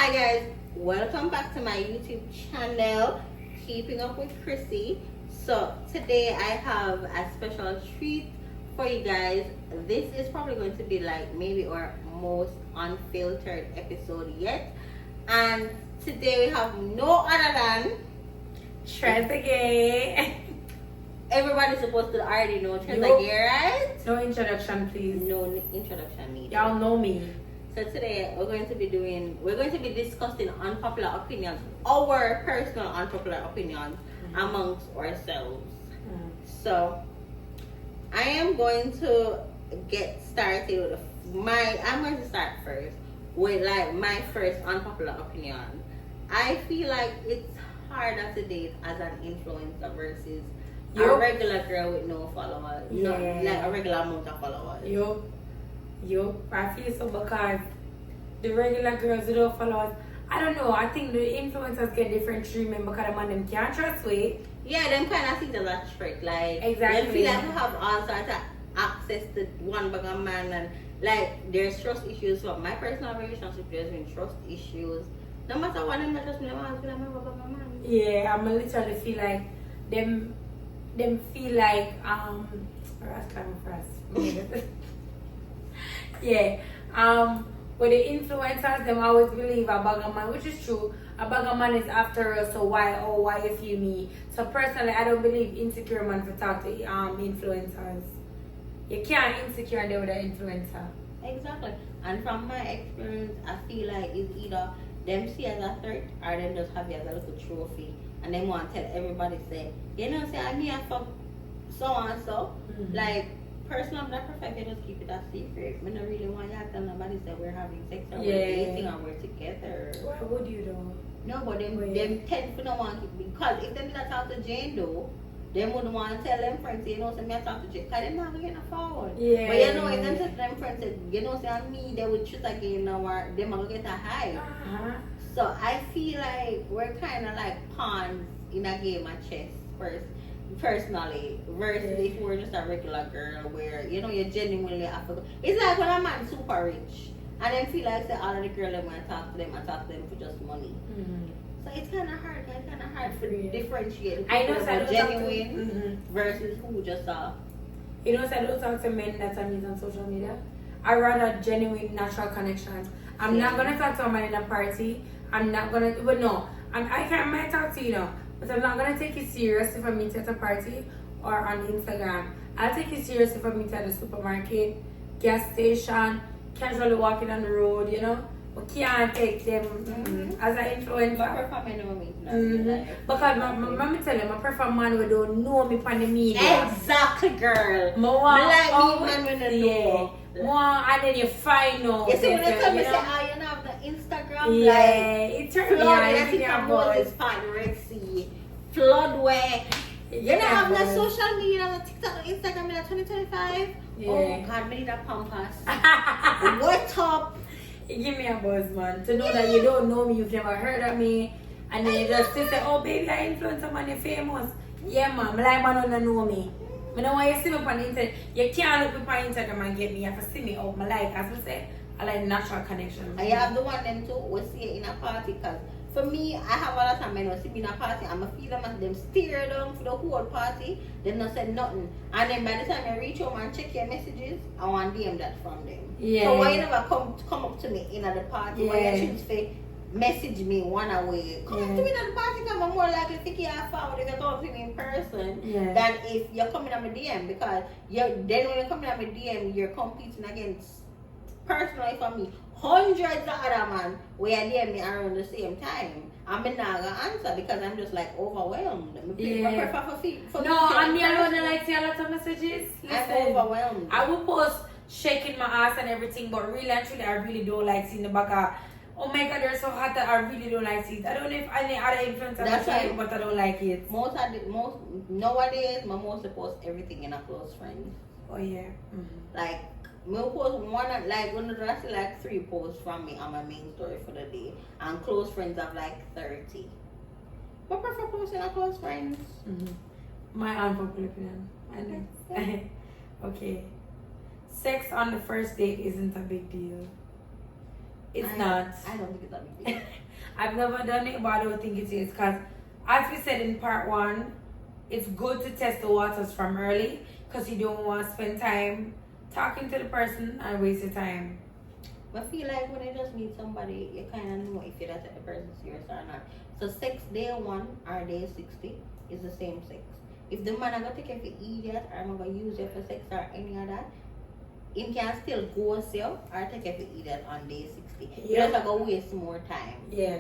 Hi guys, welcome back to my YouTube channel, Keeping Up with Chrissy. So today I have a special treat for you guys. This is probably going to be like maybe our most unfiltered episode yet. And today we have no other than Trezagaye. Everybody's supposed to already know Trezagaye, right? No introduction, please. No introduction needed. Y'all know me. So today we're going to be discussing unpopular opinions, our personal unpopular opinions amongst ourselves. So I am going to get started with I'm going to start first with like my first unpopular opinion. I feel like it's harder to date as an influencer versus a regular girl with no followers. Yeah. Like a regular amount of followers. Yup. I feel so because the regular girls who don't follow us, I don't know. I think the influencers get different treatment because the man them can't trust way. Yeah, them kind of things are that trick. Like Exactly. they feel like we have all sorts of access to one bag of man, and like there's trust issues. So my personal relationship there's been trust issues. No matter what, them not trust me. Them always feel like my bag of my man. Yeah, I'm literally feel like them feel like yeah. With the influencers, them always believe a bag of man, which is true. A bag of man is after us, so why you feel me? So personally, I don't believe insecure man to talk to influencers. You can't insecure and deal with an influencer. Exactly. And from my experience, I feel like it's either them see as a threat or them just have you as a little trophy, and they want to tell everybody say, you know, say I'm here for so and so. Like. Personally, I'm not perfect. I just keep it a secret. I don't really want you to tell nobody that we're having sex or we're dating or we're together. Why would you though? No, but them tend to not want it because if they did not talk to Jane though, they wouldn't want to tell them friends, you know, say me I talk to Jane because they're not going to get forward. Yeah. But you know, if them tell them friends, you know, say me, they would choose again or they might get a high. So I feel like we're kind of like pawns in a game of chess first. Personally, versus if we're just a regular girl where you know you're genuinely African. It's like when a man's super rich and then feel like say all of the girls that want to talk to them and talk to them for just money. So it's kind of hard. It's kind of hard to differentiate. I know who genuine versus who just You know, so I don't talk to men that I meet on social media. I rather genuine, natural connections. I'm not gonna talk to a man in a party. I'm not gonna. But no, I might talk to you know. But I'm not gonna take you serious if I meet you at a party or on Instagram. I'll take you serious if I meet you at the supermarket, gas station, casually walking on the road, you know. We can't take them as an influencer. But prefer me know me. Because let me tell you, I prefer man who don't know me on the media. Exactly, girl. More like me, man, when they know. More, and then you find out. You see, when they tell me, say, oh, you know, have the Instagram, yeah, like, it turned me flood, on. I think I'm Moses part Red Sea, flood where, you know, have the social media, the TikTok, Instagram in 2025. Yeah. Oh, God, me need a pampas. What up? Give me a buzz, man. To know that you don't know me, you've never heard of me, and then you just say, oh, baby, I influencer man, you're famous. Yeah, man, like man don't know me. I know why you see me on the internet. You can't look me on Instagram and get me. You have to see me out my life. As I say, I like natural connection. I have the one them too. We see it in a party because for me, I have a lot of time when I see me in a party, I'm going to feel them as them stare down for the whole party. They not say nothing. And then by the time I reach home and check your messages, I want DM that from them. Yeah. So why you never come up to me in at the party? Yeah. Why you choose to message me one away? Come up to me at the party because I'm more likely to pick you up forward if you talk to me in person than if you're coming at my DM because then when you're coming at my DM, you're competing against, personally for me, hundreds of other men where DM me around the same time. I'm not gonna answer because I'm just like overwhelmed. I prefer for no, I'm the alone that like see a lot of messages. Listen, I'm overwhelmed. I will post shaking my ass and everything, but really and truly I really don't like seeing the back of, oh my God, they're so hot that I really don't like it. I don't know if any other influencers try it, but I don't like it. Nowadays, my most post everything in a close friends. Oh yeah. Like we'll post one of the like 3 posts from me on my main story for the day, and close friends have like 30. But prefer posting a close friends. My unpopular opinion. Okay. Sex on the first date isn't a big deal. It's not. I don't think it's that big deal. I've never done it, but I don't think it is. Because, as we said in part 1, it's good to test the waters from early. Because you don't want to spend time talking to the person and waste your time. I feel like when you just meet somebody, you kind of know if you're that the person serious or not. So sex day 1 or day 60 is the same sex. If the man are going to take you for idiot or I'm going to use you for sex or any of that, he can still ghost you or take you for idiot on day 60. Yeah. You're just going to waste more time. Yeah.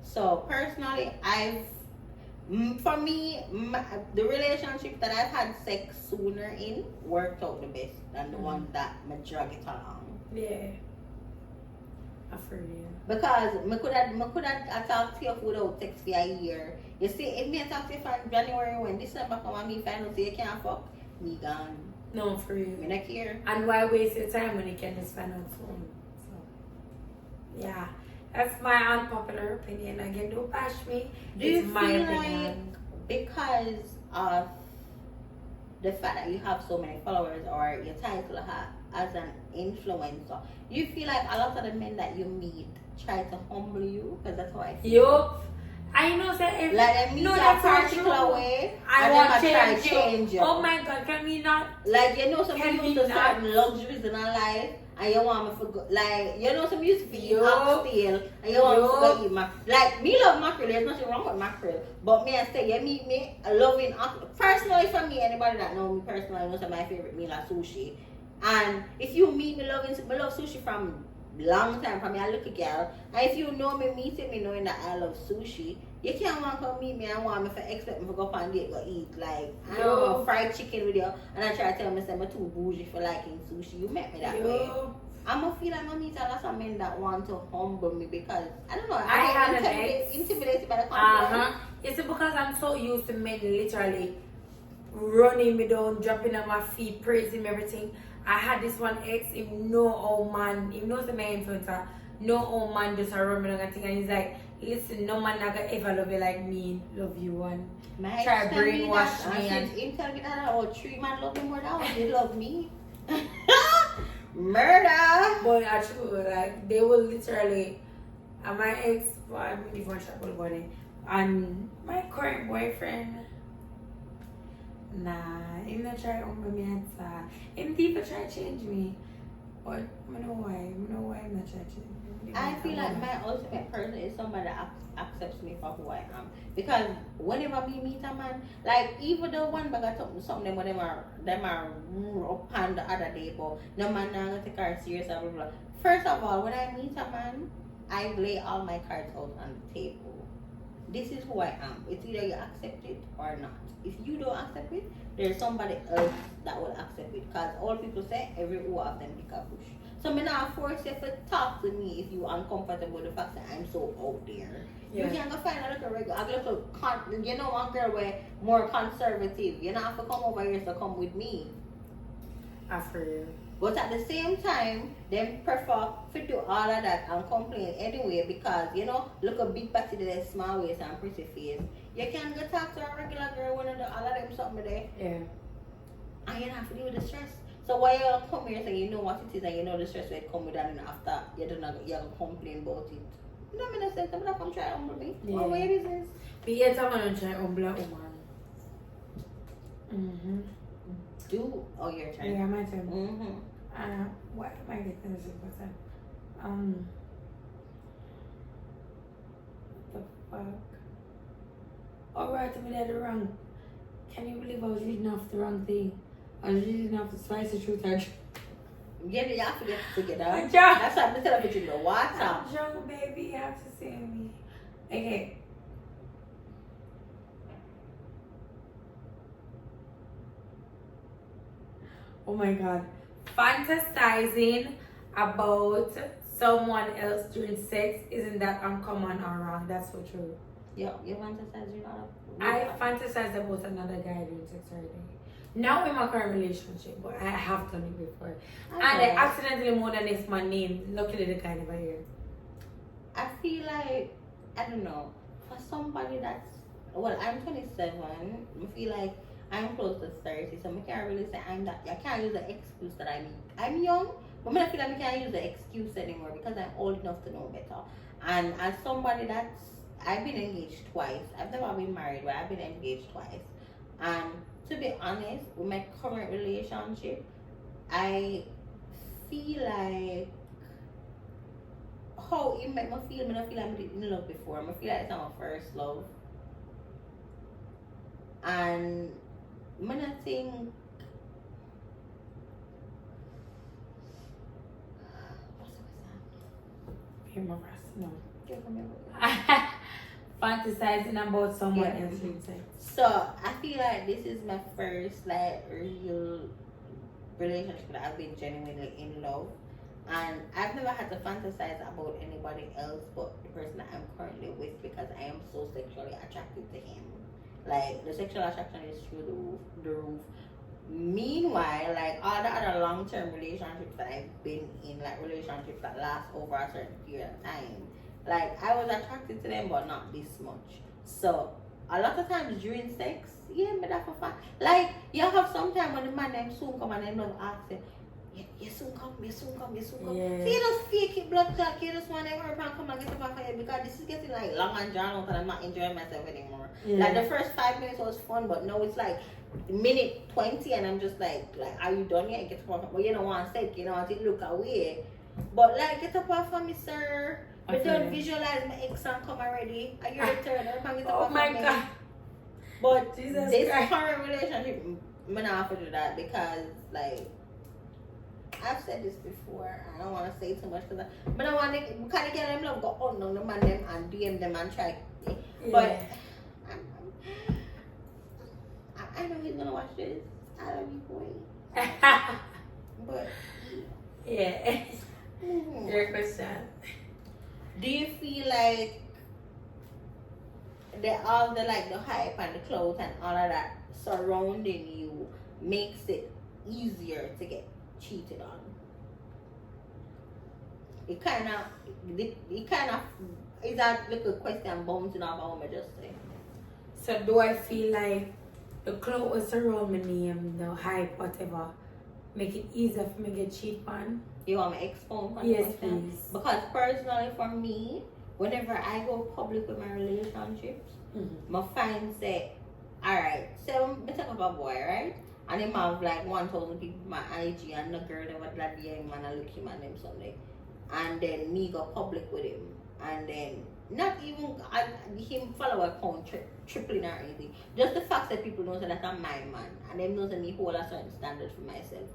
So personally, for me, the relationship that I've had sex sooner in worked out the best than the one that me drag it along. Yeah. I feel you. Because I could have talked to you without sex for a year. You see, if me talk to you from January when December come and me find out you can't fuck, me gone. No, for you. Me not care. And why waste your time when you can just find out soon? So, yeah. That's my unpopular opinion. Again, don't bash me. Do you It's my feel opinion. like because of the fact that you have so many followers or your title as an influencer, you feel like a lot of the men that you meet try to humble you? Because that's how I feel. Yup. I know that if Like they meet no, a that's not particular true. way I and want then try to to change you. Oh my God, can we not? Like you know some Can people we used to not? certain luxuries in our life and you want me to go, like you know some used to eat Yup. oxtail and you want me to Yup. go eat mackerel. Like me love mackerel, there's nothing wrong with mackerel. But me I say you meet me loving personally for me, anybody that know me personally knows that my favorite meal is sushi. And if you meet me loving me love sushi from long time from me a little girl, and if you know me meeting me knowing that I love sushi, you can't want to come meet me and want me to expect me to go up and date go eat like I don't know fried chicken with you and I try to tell me say I'm too bougie for liking sushi. You met me that way. I'm gonna feel like I meet a lot of men that want to humble me because I don't know. I had an get ex. intimidated by the compliment. It's because I'm so used to men literally running me down, dropping on my feet, praising me, everything. I had this one ex, he know old man, he knows the man influencer, no old man just a run me down and thing, and he's like, listen, no man not gonna ever love you like me, love you one. My Try ex tell me brainwash that, me and he tell me that about 3 man love me more than one they love me. Murder. But actually, like, they will literally, and my ex, well, I'm really going to chat about body, and my current boyfriend, nah, him not try to humble me outside. Him people try to change me. But I know why I'm not trying to change me. I feel like my ultimate person is somebody that accepts me for who I am. Because whenever we meet a man, like even the one bag of something when them are up on the other day, but no man not gonna take her serious blah blah blah. First of all, when I meet a man, I lay all my cards out on the table. This is who I am. It's either you accept it or not. If you don't accept it, there's somebody else that will accept it. Because all people say, every who of them pick a bush. So I'm not force you to talk to me if you're uncomfortable with the fact that I'm so out there. Yeah. You can't go find a little regular, you know, one girl way more conservative. You don't have to come over here to come with me. After you. But at the same time, them prefer to do all of that and complain anyway because, you know, look a big body there, small waist and pretty face. You can't go talk to a regular girl when you all of them something there. Yeah. And you don't have to deal with the stress. So why you come here and you know what it is and you know the stress will come with that and after you don't complain about it. No, me not say something come try to humble me. Yeah. What way is this? But yet I'm gonna try to humble a woman. Mm-hmm. Your turn. Yeah, my turn. Mm-hmm. What am I getting this person? What the fuck? Alright, I mean that wrong. Can you believe I was reading off the wrong thing? I was reading off the spicy truth. Yeah, you have to get together. I'm drunk. That's why I'm telling you in the water. I'm drunk, baby. You have to see me. Okay. Oh my god. Fantasizing about someone else during sex isn't that uncommon or wrong. That's so true. Yeah, you fantasize you know. I fantasized about another guy during sex already. Now in my current relationship, but I have done it before. And I accidentally more than this my name. Luckily the guy never hear. I feel like, I don't know, for somebody that's, well, I'm 27, I feel like I'm close to 30, so I can't really say I'm that, I can't use the excuse that I'm young, But I feel like I can't use the excuse anymore because I'm old enough to know better. And as somebody I've been engaged twice. I've never been married, but I've been engaged twice. And to be honest, with my current relationship, I feel like how it make me feel. I don't feel like I'm in love before. I feel like it's not my first love. And I think what's the question? No. Can't remember. Fantasizing about someone else. So I feel like this is my first like real relationship that I've been genuinely in love. And I've never had to fantasize about anybody else but the person that I'm currently with because I am so sexually attracted to him. Like the sexual attraction is through the roof. Meanwhile, like all the other long-term relationships that I've been in, like relationships that last over a certain period of time, like I was attracted to them but not this much. So a lot of times during sex, yeah, but that's for fun. Like you have some time when the man them soon come and them love asking, you soon come. Yeah. So you just fake it blood clot, you just want to hurry and come and get up for you because this is getting like long and drawn out and I'm not enjoying myself anymore. Yeah. Like the first 5 minutes was fun, but now it's like minute 20 and I'm just like are you done yet? Get up, but you don't want to say, you know, want to look away. But like get up off for me, sir. But don't visualize my ex and come already. Are you returned? Oh my God. But Jesus this Christ. current relationship, I'm not have to do that because like I've said this before. I don't want to say too much because I want to kind of get them love go on the man them and DM them and try. Yeah. But I know he's gonna watch this. I love you, boy. But yeah. Your question. do you feel like all the like the hype and the clout and all of that surrounding you makes it easier to get cheated on? It kind of is that little question bouncing off what I just say. So do I feel like the clout was around my name, the hype, whatever, make it easier for me to get cheated on? You want me to expound on Yes, the question? please. Because personally for me, whenever I go public with my relationships, my find say, alright, so I talk about a boy, right? And him have like 1,000 people on my IG and the girl that was like DM and I look him and them Sunday. And then me go public with him. And then not even him follow account tripling or anything. Just the fact that people know that I'm my man and them knows that me hold a certain standard for myself.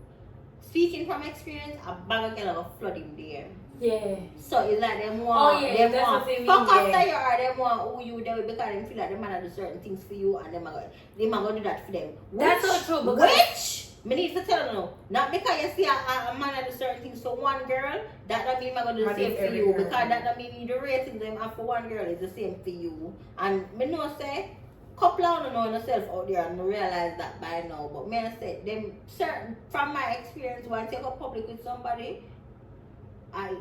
Speaking from experience, a bag of girl will flood him there. Yeah. So it's like them want, fuck after you or them want who you there with because them feel like them man do certain things for you and them are gonna do that for them. That's so true because me need to tell you, not because you see a man do certain things for one girl, that don't mean I'm gonna do the same for you. Because that don't mean the rating them and for one girl is the same for you. And me know say couple of know yourself out there and realize that by now. But me I say them certain from my experience once you go public with somebody,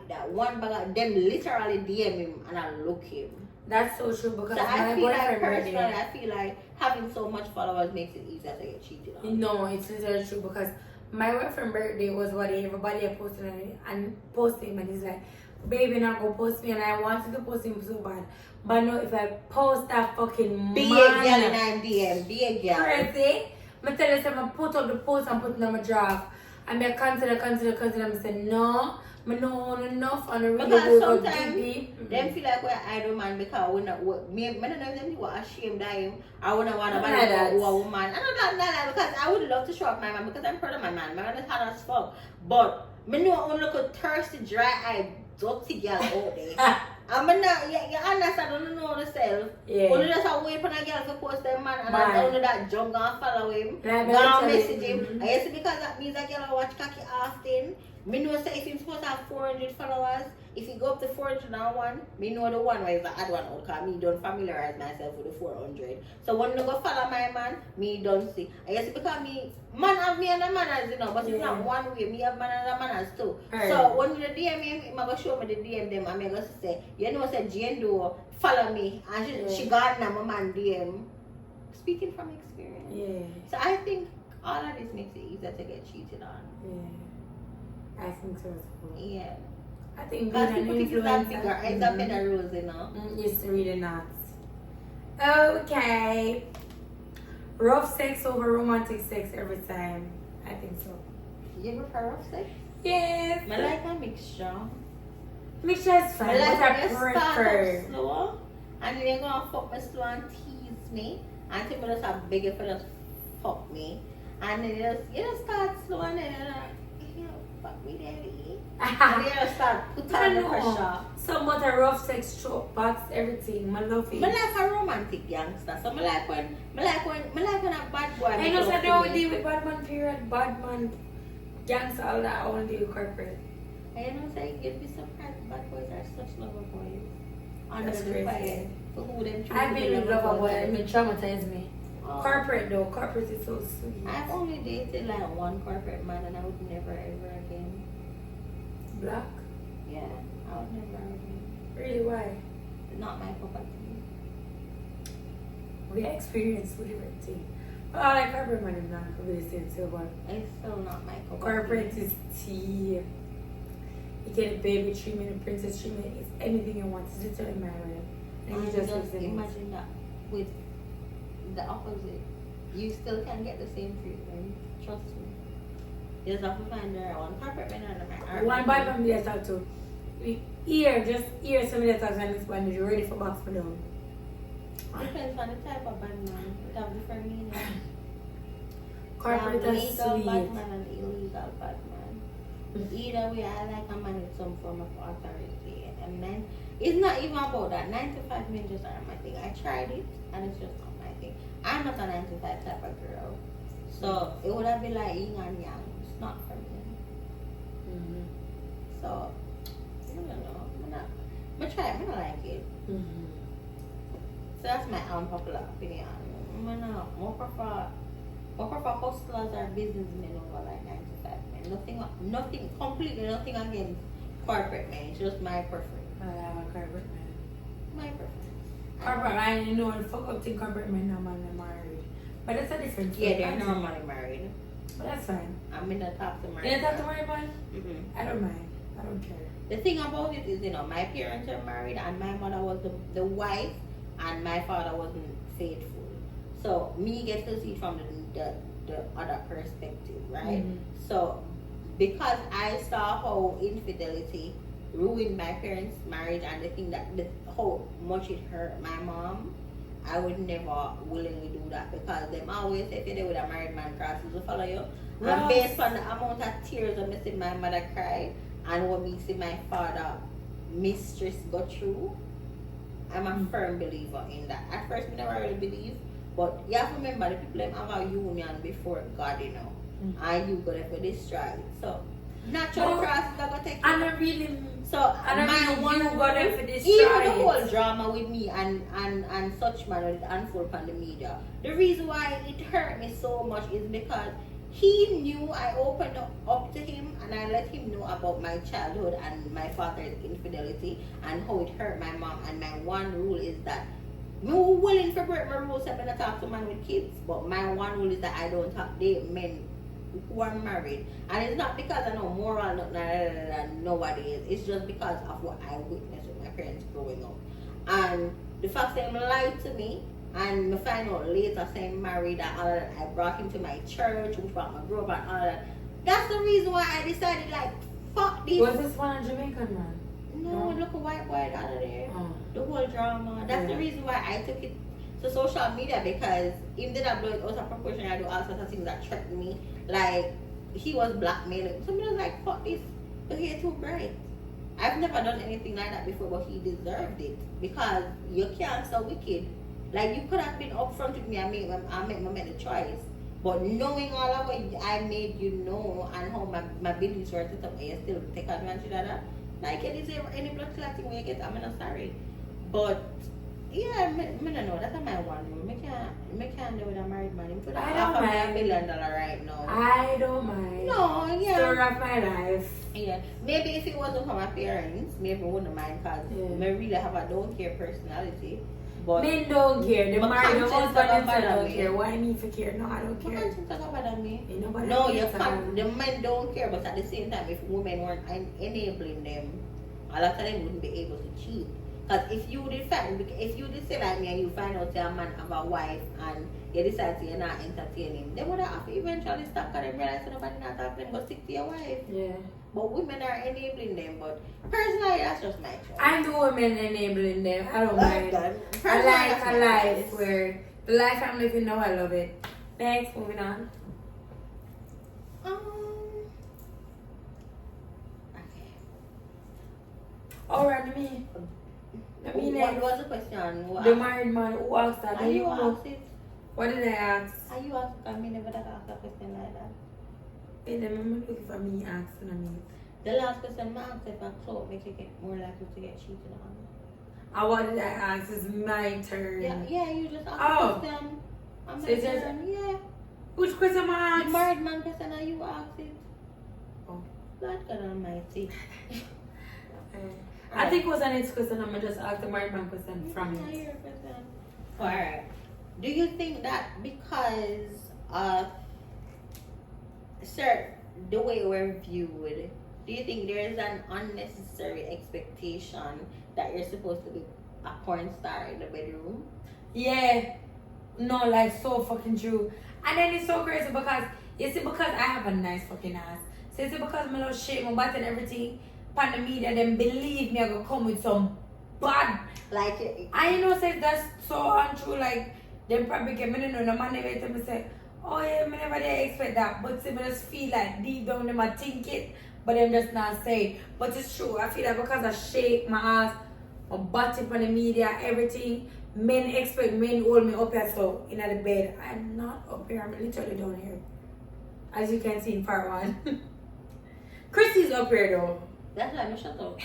that one bag of them literally DM him and I look him. That's so true because so my I feel like boyfriend personally, I feel like having so much followers makes it easier to get cheated on. No, it's literally true because my boyfriend's birthday was what everybody posted and posted him and he's like, baby, not go post me, and I wanted to post him so bad. But no, if I post that fucking be man, a girl in DM, be a girl. crazy. I tell you, I put up the post and put it on my draft. And I consider, and I say, no, I don't want enough, and I really because go sometimes deep. them feel like we're idle man because we not me. I don't know if them were ashamed of him. I wouldn't want to Like that. a woman. I don't know that because I would love to show up my man because I'm proud of my man. My man is hard as fuck. But me know only look a thirsty, dry eye, dirty girl out there. I'm not, you understand, I don't know yourself. Yeah. Only just a wait for a girl to post them man and I don't know that jump and follow him. Like Go message him. I guess because that means that girl watch cocky often. Me know say if he's supposed to have 400 followers, if he go up to 401, me know the one where is the odd one out because me don't familiarize myself with the 400. So when you go follow my man, me don't see. I guess because me, man have me and a man as you know, but it's not one way, me have man and a man as two. Right. So when you DM him, I'm going to show me the DM them and I'm going to say, you know say Jane do follow me and she got my man DM. Speaking from experience. Yeah. So I think all of this makes it easier to get cheated on. Yeah. I think so. Yeah. I think Because being an people think it's that big, influencer. it's a better rules, you know. It's really not. Okay. Rough sex over romantic sex every time. I think so. You prefer rough sex? Yes. I like a mixture. Mixture is fine, I like but I when you start off prefer. slow, and then you're gonna fuck me slow and tease me, and people just have beg you for just fuck me, and then you just start slow and then you're like, you know, fuck me daddy, and then you just start put on the pressure. Some but a rough sex choke box everything. I love it. I like a romantic gangster, so I like when a bad boy. I know, so I don't deal with bad man period, bad man gangster, all that. I want to deal with corporate. I know, saying you'd be surprised. Bad boys are such lover boys. Under That's the crazy. fire. For who them choose I've to been be with lover boy, boys. it traumatized me. Oh. Corporate though, corporate is so sweet. I've only dated like one corporate man, and I would never ever again. Black? Yeah, I would never again. Really, why? Not my cup of tea. We experience with different things. But I like corporate man is not really the same too, but It's still not my cup corporate of tea. is tea. You get a baby treatment, a princess treatment, it's anything you want. It's literally my way. And you just listen. imagine that with the opposite. You still can get the same treatment. Trust me. You just have to find the right one. Corporate men are the right One bad man I talk to. Just ear somebody that talks on this one, you're ready for box for down. Depends on the type of bad man. It have different meanings. Corporate is legal sweet. bad man and illegal bad man. Either way, I like a man with some form of authority. And then it's not even about that. 9 to 5 men just aren't my thing. I tried it and it's just not my thing. I'm not a 9 to 5 type of girl. So it would have been like yin and yang. It's not for me. Mm-hmm. So I don't know. I try it. I don't like it. Mm-hmm. So that's my unpopular opinion. More prefer hustlers or businessmen over like 9 to 5 men. Nothing, completely nothing against corporate men. It's just my preference. I have a corporate man. My preference. Corporate man, you know, the fuck up thing corporate men now man they're married. But that's a different Yeah, thing. they're normally married. But that's fine. I'm in the top to married. You don't have to worry about it? Mm-hmm. I don't mind. I don't care. The thing about it is, my parents are married and my mother was the wife and my father wasn't faithful. So me get to see from the other perspective, right? Mm-hmm. So because I saw how infidelity ruined my parents' marriage and the thing how much it hurt my mom, I would never willingly do that because them always say if you're there with a married man crosses will follow you. Yes. And based on the amount of tears I see my mother cry and what me see my father mistress go through, I'm a firm believer in that. At first I never really believe, but you have to remember the people them have a union before God, and you go there for destroy it. So natural crosses are gonna take you. And I really So and my I one you go there for this even try the it. whole drama with me and such man with unfold on the media. The reason why it hurt me so much is because he knew I opened up to him and I let him know about my childhood and my father's infidelity and how it hurt my mom. And my one rule is that I'm willing to break my rules. I'm gonna talk to man with kids, but my one rule is that I don't talk date men who are married. And it's not because I know moral nowadays. It's just because of what I witnessed with my parents growing up. And the fact that he lied to me and I find out later saying married and all that, I brought him to my church, which brought my group and all that. That's the reason why I decided like fuck this. Was this one a Jamaican man? No, look a white boy the other day. Oh. The whole drama. That's the reason why I took it to social media because even though I blow it out of proportion, I do all sorts of things that threaten me. Like he was blackmailing. Somebody was like, fuck this, your hair too bright. I've never done anything like that before, but he deserved it because you can't so wicked. Like you could have been upfront with me and make the choice. But knowing all of what I made you know and how my beliefs were set up, you still take advantage of that. Like any blood clotting when you get, I'm not sorry. But Yeah, me don't know. That's my one rule. Me can't do with a married man. Him could I have don't offered me mind. $1 billion right now. I don't mind. No, yeah. Story of my life. Yeah, maybe if it wasn't for my parents, maybe I wouldn't mind because I really have a don't care personality. But men don't care. The married husband and son don't me. care. Why I need to care? No, I don't My care. conscience talk about me. Ain't nobody No, cares you about can't. The men don't care, but at the same time, if women weren't enabling them, a lot of them wouldn't be able to cheat. Because if you did say like me and you find out your man have a wife and you decide to you're not entertaining, they would have to eventually stop because they realize nobody not talk to them, go stick to your wife. Yeah. But women are enabling them, but personally, that's just my choice. I do women enabling them. I don't mind. I like a life where the life I'm living now, I love it. Next, moving on. Okay. Alright, me. What was the question? The married man who asked that. Are you asked it? What did I ask? Are you asked? I mean, never asked a question like that. Hey, the moment looking for me asking me. The last question I asked if a clout make you get more likely to get cheated on. What did I ask? It's my turn. Yeah, you just asked Oh. the question. I'm So my it's just- turn. Yeah. Which question am I The asked? married man question, are you asked it? Oh. Lord God Almighty. I think it was the next question. I'm gonna just ask the married man question from Yeah, it. your question. Alright. Do you think that because of the way we're viewed, do you think there is an unnecessary expectation that you're supposed to be a porn star in the bedroom? Yeah. No, like so fucking true. And then it's so crazy because because I have a nice fucking ass. So it's because I love shape my butt and everything. On the media, then believe me, I gonna come with some bad. Like I know say that's so untrue. Like them probably get me to know the man never tell me say, oh yeah, me never did expect that. But see, me just feel like deep down them I think it, but them just not say it. But it's true. I feel like because I shake my ass, my body on the media, everything. Men expect men hold me up here so in the bed. I'm not up here, I'm literally down here. As you can see in part 1. Christy's up here though. that's why I shut up.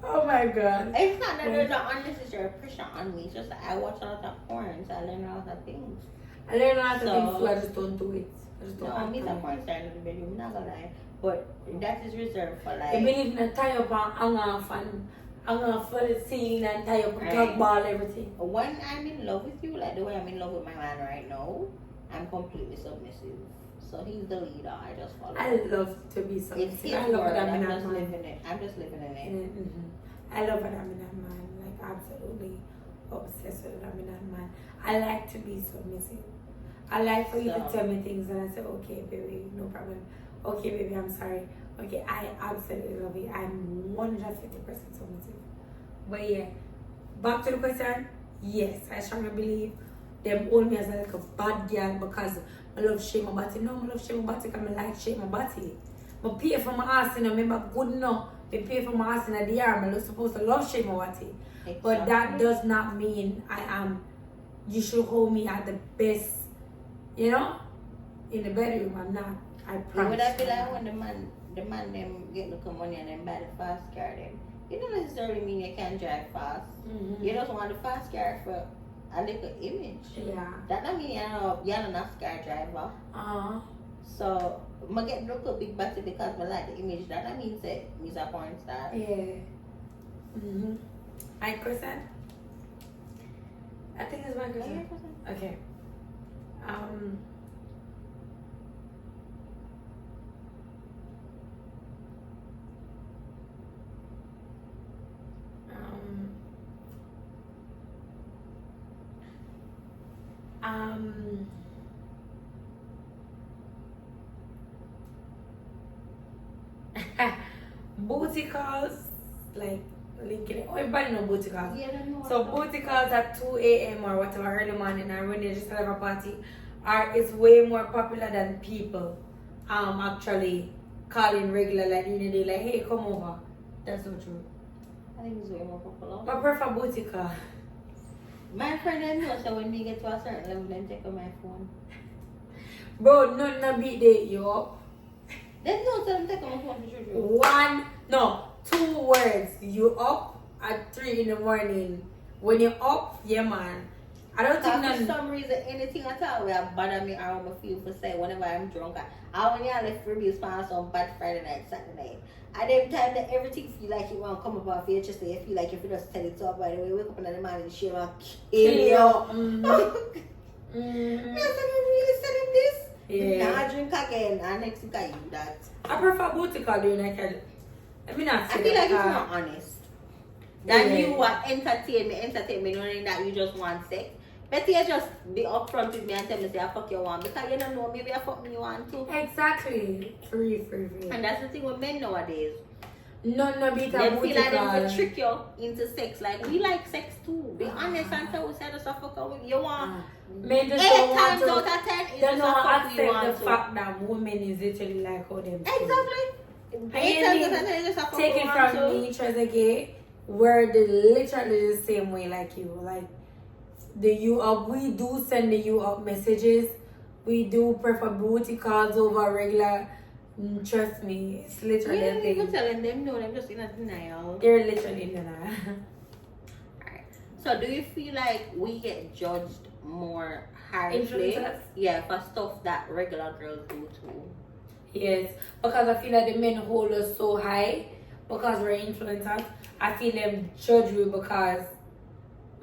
Oh my god. It's not that there's an unnecessary pressure on me. It's just that I watch a lot of porn, so I learn a lot of things. I learn a lot of things too, I just don't do it. I just don't No, act me on a it. porn star in the bedroom, not gonna lie. But that is reserved for I like believe in a tie up and hang off and hang off for the scene and tie up and dog ball everything. when I'm in love with you, like the way I'm in love with my man right now, I'm completely submissive. So he's the leader. I just follow. I love to be It's submissive. his I love word. that I'm I'm just man. living it. I'm just living in it. I love that I'm in that man. Like absolutely obsessed with that I'm in that man. I like to be submissive. I like for you to tell me things and I say, okay, baby, no problem. Okay, baby, I'm sorry. Okay, I absolutely love it. I'm 150% submissive. But yeah, back to the question. Yes, I strongly believe them hold me as like a bad girl because I love shape my body. No, I love shape my body because I like shape my body. I pay for my ass, you know, remember good enough. They pay for my ass in the arm. I'm supposed to love shape my body. Exactly. But that does not mean you should hold me at the best, you know? In the bedroom, I'm not. I promise. Would that be like when the man them get little money and then buy the fast car them? It don't necessarily mean you can drive fast. Mm-hmm. You just want the fast car for a little image. Yeah. That don't mean you're not a NASCAR driver. Uh-huh. So I get look big body because I like the image. That don't mean say he's a porn star. Yeah. Mm-hmm. My question? I think it's my question. Okay. Booty calls, like linking. Oh, everybody know booty calls. Yeah, So booty calls at 2 a.m. or whatever early morning, or when you just have a party, is way more popular than people actually calling regular, like during the day, like, hey, come over. That's not true. I think it's way more popular. I prefer booty call. My friend and me, so when we get to a certain level, then take on my phone. Bro, nothing beat date you up. There's no time take on my phone for sure. 2 words. You up at 3 3 in the morning. When you're up, yeah, man. I don't think For that. some reason, anything at all will bother me or I feel for say whenever I'm drunk. I only have left reviews for some bad Friday night, Saturday night. At them time that everything feel like it won't come up off your chest, you feel like if you just tell it to by the way, wake up in the morning, she will kill you. Yes, I really said him this. Yeah. Now I drink again, and next thing I do that. I prefer booty call during that kind. I mean, I feel like it's more honest. Than you want entertain me knowing that you just want sex. But you just be upfront with me and tell me say I fuck you want because you don't know maybe I fuck me you want too. Exactly. Free. And that's the thing with men nowadays. No beat They a booty feel like call. them to trick you into sex. Like we like sex too. Be honest and tell us just a fuck with you want. Men just 8 don't want times to. out of 10 They is just don't a fuck accept you want the to. fact that women is literally like how them. Exactly. 8 times out of 10 is just a fuck Take you it want from to. me, Trezagaye. We're literally the same way like you. Like we do send the you up messages. We do prefer booty calls over regular. Trust me, it's literally You a don't even thing. telling them no, I'm just in a denial. They're literally in denial. Alright. So do you feel like we get judged more harshly? Influencers? Yeah, for stuff that regular girls do too. Yes, because I feel like the men hold us so high because we're influencers. I feel them judge we because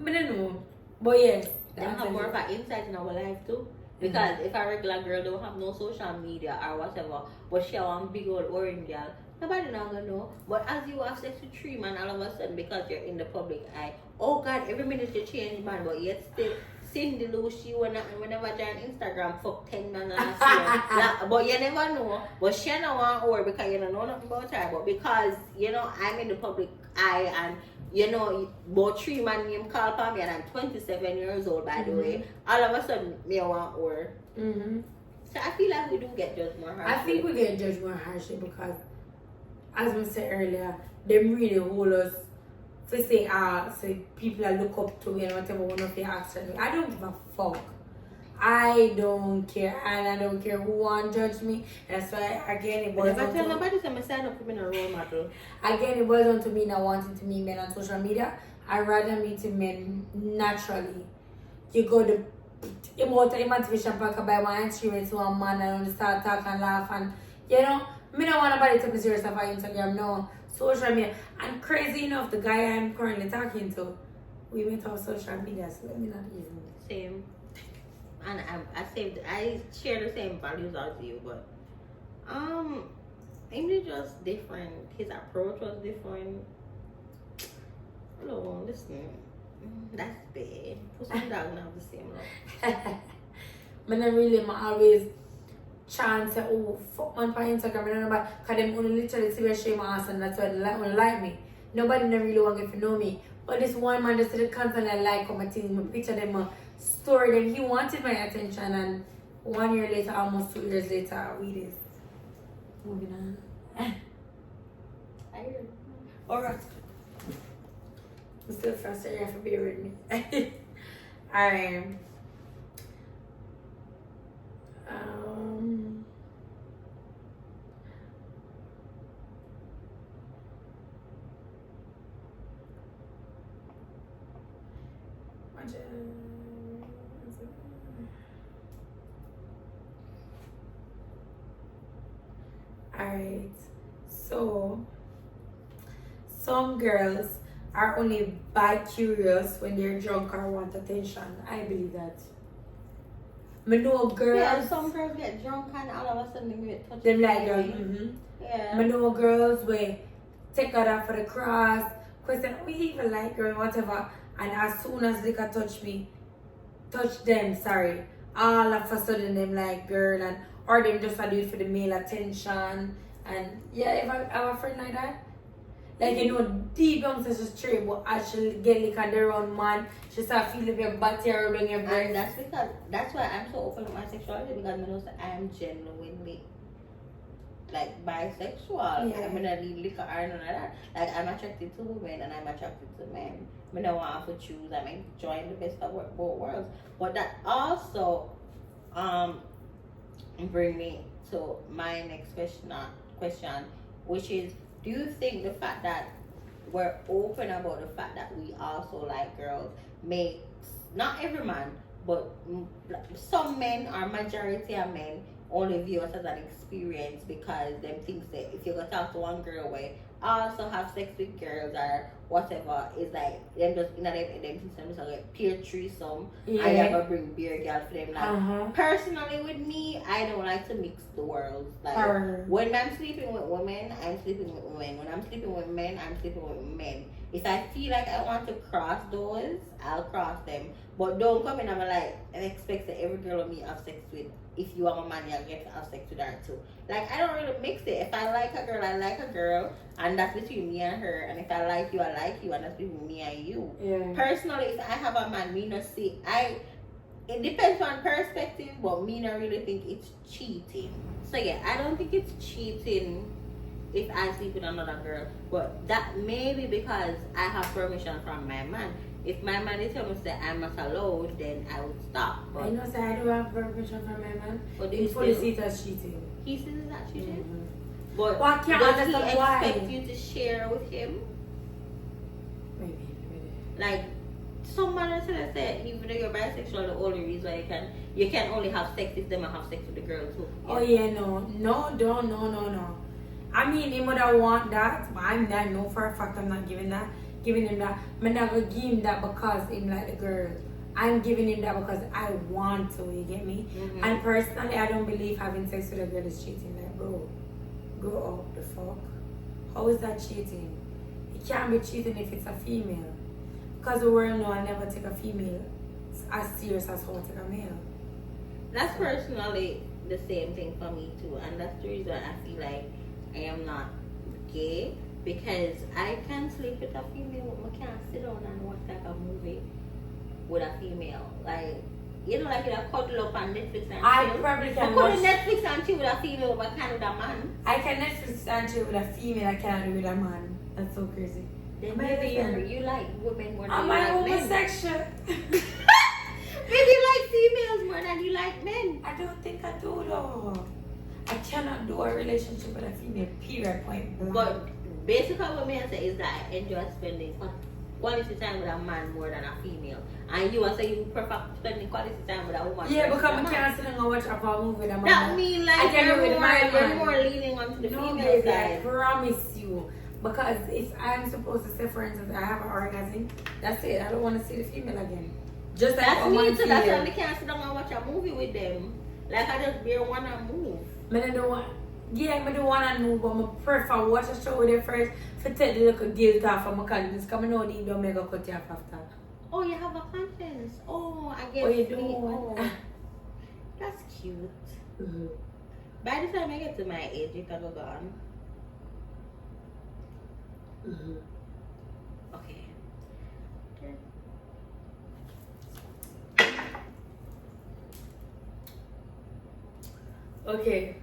I don't know. But yes, They have more of an insight in our life too. Because if a regular girl don't have no social media or whatever, but she one big old orange girl, nobody not gonna know. But as you have sex with 3 man, all of a sudden because you're in the public eye, oh God, every minute you change man, but yet still Cindy Lou, she whenever join Instagram fuck 10 man last year. Like, but you never know. But she don't want her because you don't know nothing about her. But because I'm in the public eye and about 3 man name call for me and I'm 27 years old by the way. All of a sudden, me want her. So I feel like we do get judged more harshly. I think we get judged more harshly because, as we said earlier, them really hold us to say, say people that look up to me and whatever one of their actions. I don't give a fuck. I don't care, and I don't care who want to judge me. That's why again it boils down to nobody say I sign up to be a role model. again it boils down to me not wanting to meet men on social media. I rather meet men naturally. You go to motivation pack by my experience to a man and start talk and laugh and me don't want nobody to take me serious on Instagram, no. Social media. And crazy enough, the guy I'm currently talking to, we met on social media, so let me not even. Same. And I share the same values as you, but maybe just different. His approach was different. Hello, listen. That's bad. Put some dog and have the same love. Man, I always chance say, oh, fuck man for Instagram, I don't know about, because them only literally see me shame my ass and that's why they like me. Nobody never really want to get to know me. But this one man just did constantly like on my things, my picture them, my story them. He wanted my attention and 1 year later, almost 2 years later, we just moving on. I hear. Alright. I'm still frustrated, you have to bear with me. Alright. Alright, so some girls are only bi-curious when they're drunk or want attention. I believe that. I know girls. Yeah, some girls get drunk and all of a sudden they get touched. Them like girl. Yeah. I know girls where take her out for the cross, question, oh, you even like girl, whatever. And as soon as they can touch them, sorry, all of a sudden them like girl and or them just do it for the male attention. And yeah, if I have a friend like that, like deep down says she's straight, but actually get like on their own man, she start feeling your body rubbing your brain. And that's why I'm so open with my sexuality because I know that I am genuinely like bisexual. Yeah. I'm gonna need liquor or none of that. Like I'm attracted to women and I'm attracted to men. I don't want to choose. I'm enjoying the best of both worlds. But that also bring me to my next question, which is, do you think the fact that we're open about the fact that we also like girls makes not every man, but some men or majority of men only view us as an experience because them thinks that if you go talk to one girl where also have sex with girls or whatever, it's like them just them things them just like peer threesome and you have to bring beer girl for them. Like personally with me, I don't like to mix the worlds. Like when I'm sleeping with women, I'm sleeping with women. When I'm sleeping with men, I'm sleeping with men. If I feel like I want to cross those, I'll cross them. But don't come in and be like and expect that every girl with me have sex with. If you are a man, you'll get to have sex with her too. Like I don't really mix it. If I like a girl, I like a girl, and that's between me and her. And if I like you, I like you, and that's between me and you. Yeah. Personally, if I have a man, me not see it depends on perspective, but me not really think it's cheating. So yeah, I don't think it's cheating if I sleep with another girl. But that may be because I have permission from my man. If my man is telling me that I'm not allowed, then I would stop. But I know, so I don't have permission from my man. But He fully sees as cheating. He sees that cheating. Mm-hmm. But well, I can't does he understand why. expect you to share with him? Maybe. Like some man say even though you're bisexual, the only reason you can only have sex if them and have sex with the girl too. Yeah. Oh yeah, no. I mean, he would have want that, but I'm not. No, for a fact, I'm not giving him that. I'm not gonna give him that because him like the girl. I'm giving him that because I want to. You get me? Mm-hmm. And personally, I don't believe having sex with a girl is cheating. Like, bro, grow up the fuck. How is that cheating? It can't be cheating if it's a female. Because the world know I never take a female as serious as how I take a male. That's personally the same thing for me too, and that's the reason I feel like I am not gay, because I can sleep with a female, but I can't sit down and watch like a movie with a female. Like, you know, like you cuddle up on Netflix and I chill. probably can I watch Netflix and chill with a female, but I can't with a man. I can Netflix and chill with a female, I can't do with a man. That's so crazy. Then maybe you like women more than Am you I like men. homosexual? Maybe you like females more than you like men. I don't think I do though. I cannot do a relationship with a female, period, point blank. But basically what me say is that I enjoy spending quality time with a man more than a female. And you say you prefer spending quality time with a woman. Yeah, because I can't sit and watch a movie with a man. That mean like you're more leaning onto the female baby, side. I promise you. Because if I'm supposed to say, for instance, I have an orgasm, that's it. I don't want to see the female again. Just like that's me too. That's why I I can't sit down and watch a movie with them. Like I just bare wanna move. I don't want. Yeah, I don't want to move, but I prefer watch a show with them first to take the little guilt off of my conscience. Because I know they don't make a cut you off after. Oh, you have a conscience. Oh, I guess. Oh, you do? Oh. That's cute. Mm-hmm. By the time I get to my age, it can go gone. Mm-hmm. Okay. Okay.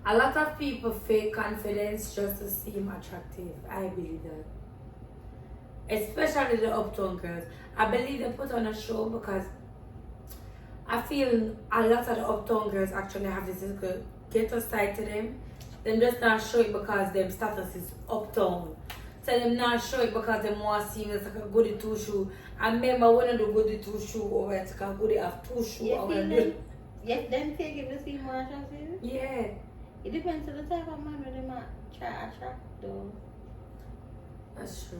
A lot of people fake confidence just to seem attractive. I believe that. Especially the uptown girls. I believe they put on a show because I feel a lot of the uptown girls actually have this good ghetto side to them. Them just not show it because them status is uptown. So them not show it because them want to see it's like a goody two shoe. I remember when I do goody two shoe over it's like a goody have two shoe. Yes, them take it to see more attractive? Yeah. It depends on the type of man that they might try to attract though. That's true.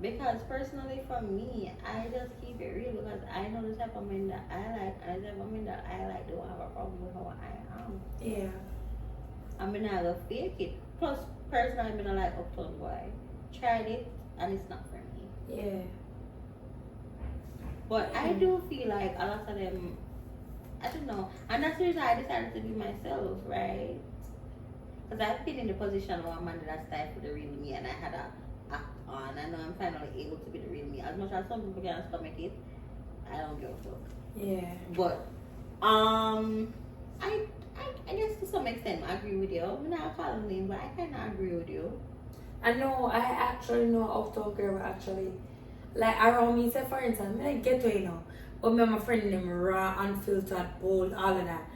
Because personally for me, I just keep it real because I know the type of men that I like and the type of men that I like don't have a problem with how I am. Yeah. I'm gonna fake it. Plus, personally, I'm gonna like uptown boy. Tried it and it's not for me. Yeah. But I do feel like a lot of them, I don't know, and that's the reason I decided to be myself, right? Because I've been in the position where a man that I for the real me and I had to act on. I know I'm finally able to be the real me. As much as some people can stomach it, I don't give a fuck. Yeah. But I I guess to some extent I agree with you. I'm not calling names, but I kind of agree with you. I know, I actually know uptown girl actually. Like around me, say for instance, I get to you know. But me and my friend them raw, unfiltered, bold, all of that.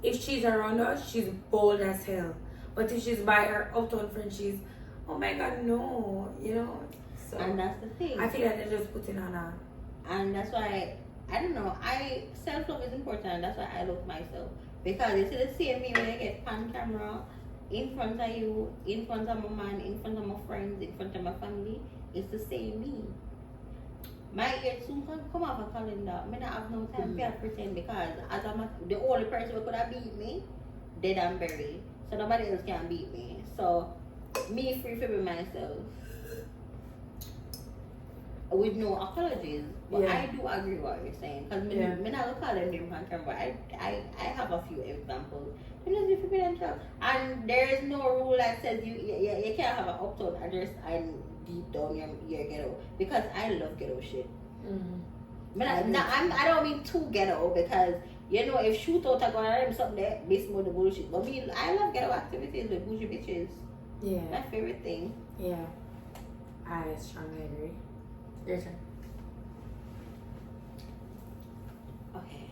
If she's around us, she's bold as hell. But if she's by her uptown friend, she's, oh my god, no, you know. So And that's the thing. I feel like they're just putting on a. And that's why, I don't know, self-love is important, and that's why I love myself. Because you see the same me when I get pan camera in front of you, in front of my man, in front of my friends, in front of my family, it's the same me. My ear soon come off a calendar. I don't have no time to pretend because as the only person who could have beat me, dead and buried. So nobody else can beat me. So me free to be myself. With no apologies. But I do agree with what you're saying. Because I'm not going to call them name on camera, but I have a few examples. You know, if you be themselves. And there is no rule that says you can't have an uptown address and deep down your ghetto. Because I love ghetto shit. But I don't mean too ghetto because, you know, if shootout are going to them something there, based on the bullshit. But I love ghetto activities with bougie bitches. Yeah. My favorite thing. Yeah. I strongly agree. Your turn. Okay.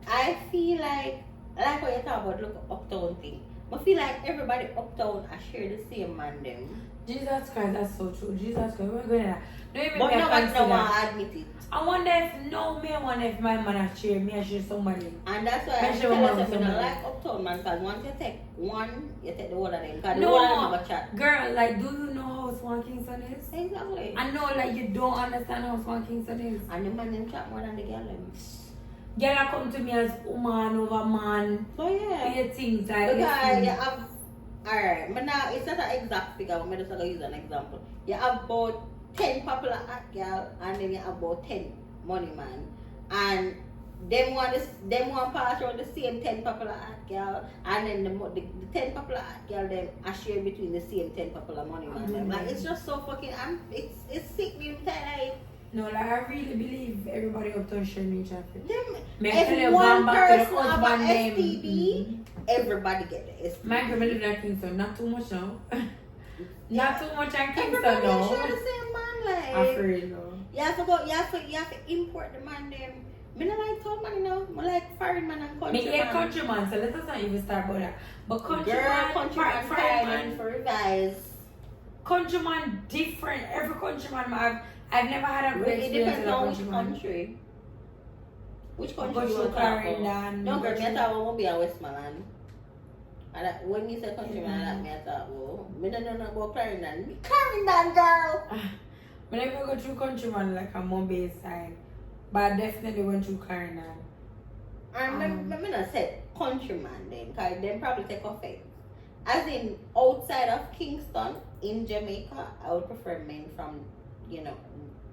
I feel like what you talk about, look uptown thing. I feel like everybody uptown I share the same man them. Jesus Christ, that's so true. Jesus Christ, we're going to. But no one admit it. I wonder if my man I share somebody. And that's why I tell us I don't like uptown man, because once you take one, you take the whole of them. Because the whole of them have a chat. Girl, like, do you know how Swan Kingston is? Exactly. I know, like, you don't understand how Swan Kingston is. And the man them chat more than the girl them. Girl come to me as woman over man. So yeah. For things like because you have, alright, but now it's not an exact figure, but I'm just going to use an example. You have about 10 popular hot girl and then you have about 10 money man. And them want pass around the same 10 popular hot girl and then the 10 popular hot girl them are shared between the same 10 popular money man. Like it's just so fucking, it's sickening like. No, like I really believe everybody up to share me traffic. If one person have an STD, everybody get the STD. My girl live in Kingston, not too much now. Not too much in Kingston everybody now. share the same man like. I'm afraid no. You have to import the man them. I don't like town man, you know. I like foreign man and country man. Me like country man, so let us not even start about that. But country man, foreign man for revise. Country man different. Every country man I've never had a good It experience depends with a on which country man. country. Which country Go you to want to talk Clarendon. about? No, girl, me I talk about be a Westmoreland. When you say country man, I like me I talk about. Me don't know about Clarendon. Clarendon, girl! I never go through country man like a Mumbai side. But I definitely went through Clarendon. And I not say countryman then, because them probably take offense. As in, outside of Kingston, in Jamaica, I would prefer men from, you know,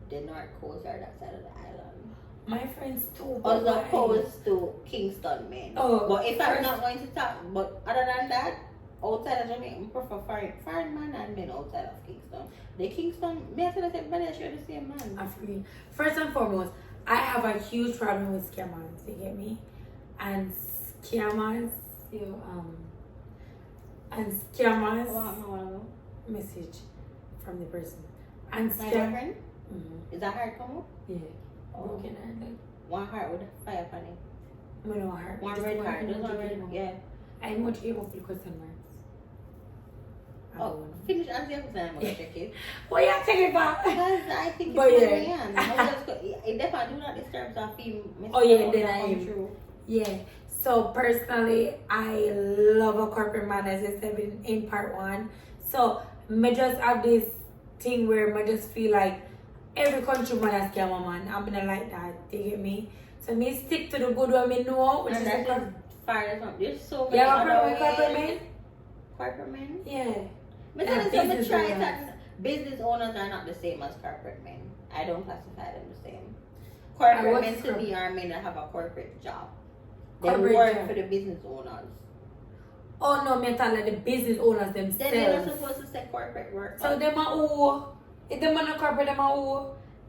the north coast or that side of the island. My friends too. As opposed to Kingston men. Oh, but if I'm not going to talk, but other than that, outside of Jamaica, I prefer foreign man and men outside of Kingston. The Kingston, me I tell everybody I share the same man. I agree. First and foremost, I have a huge problem with scammers, you get me? And scammers, message from the person. And My girlfriend? Mm-hmm. Is that heart come up? Yeah. Oh. Broken hearted. One heart with fire on it. No heart. One Just red heart. Those are red. Yeah. I'm going to give up the question marks. Oh, finish answering your question. I'm going to check it. Well, yeah, check it back. Because I think it's But funny. It definitely do not disturb the film. Oh, yeah, then I am. True. Yeah. So personally, I love a corporate man, as I said in part one. So I just have this thing where I just feel like every country man has scam a man. I'm gonna like that. You get me? So me stick to the good one I know, which is the There's so many corporate men. Corporate men? Yeah. But then it's try that business owners are not the same as corporate men. I don't classify them the same. Corporate men to me are men that have a corporate job. They work for the business owners. Oh no, me tell like the business owners themselves. Then they're not supposed to say corporate work. So them are who? If them are not corporate, them are who?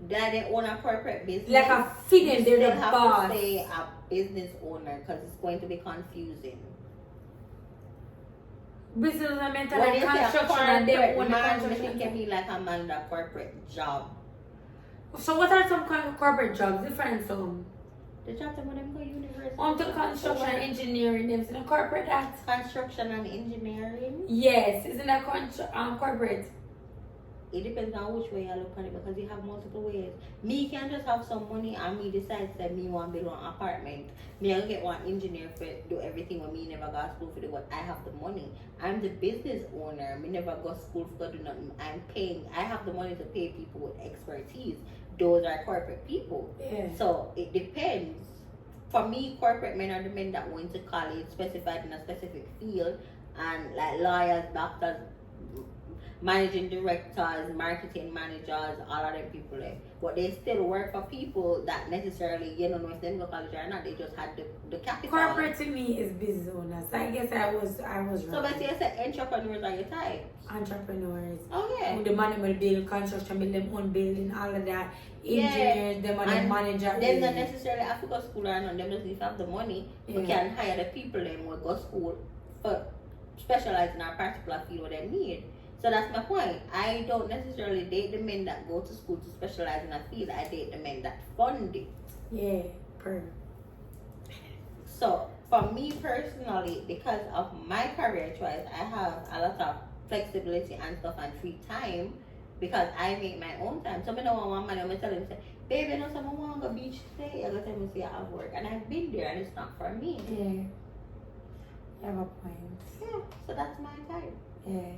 that they own a corporate business. Like a feeding, you they're still the have boss. to say a business owner because it's going to be confusing. Business and mental When and you say a construction and they corporate own the man, construction. it can be like a man in a corporate job. So what are some kind of corporate jobs? Different some. The job that when them go university. On to construction engineering, them in a corporate that. Construction and engineering. Yes, isn't that corporate? It depends on which way you look at it because you have multiple ways. Me can just have some money and me decide that me want to build an apartment. Me I get one engineer for do everything when me never go to school for do what I have the money. I'm the business owner. Me never go to school for do nothing. I'm paying. I have the money to pay people with expertise. Those are corporate people. Yeah. So it depends. For me, corporate men are the men that went to college specified in a specific field and like lawyers, doctors, managing directors, marketing managers, all of them people there. But they still work for people that necessarily, you don't know if they go to college or not, they just had the capital. Corporate to me is business owners. I guess I was So wrong. but you say entrepreneurs are your type. Entrepreneurs. Okay. The money will build construction, build them own building, all of that. Engineers, them and the manager. Them not necessarily have to go to school or not. Them just need to have the money. We can hire the people them will go to school for specialize in a particular field what they need. So that's my point. I don't necessarily date the men that go to school to specialize in a field. I date the men that fund it. Yeah, per. So for me personally, because of my career choice, I have a lot of flexibility and stuff and free time because I make my own time. So I don't want one man, I'm tell him say, baby, I know someone want to go beach today. I go tell him say I have work, and I've been there, and it's not for me. Yeah. You have a point. Yeah. So that's my time. Yeah.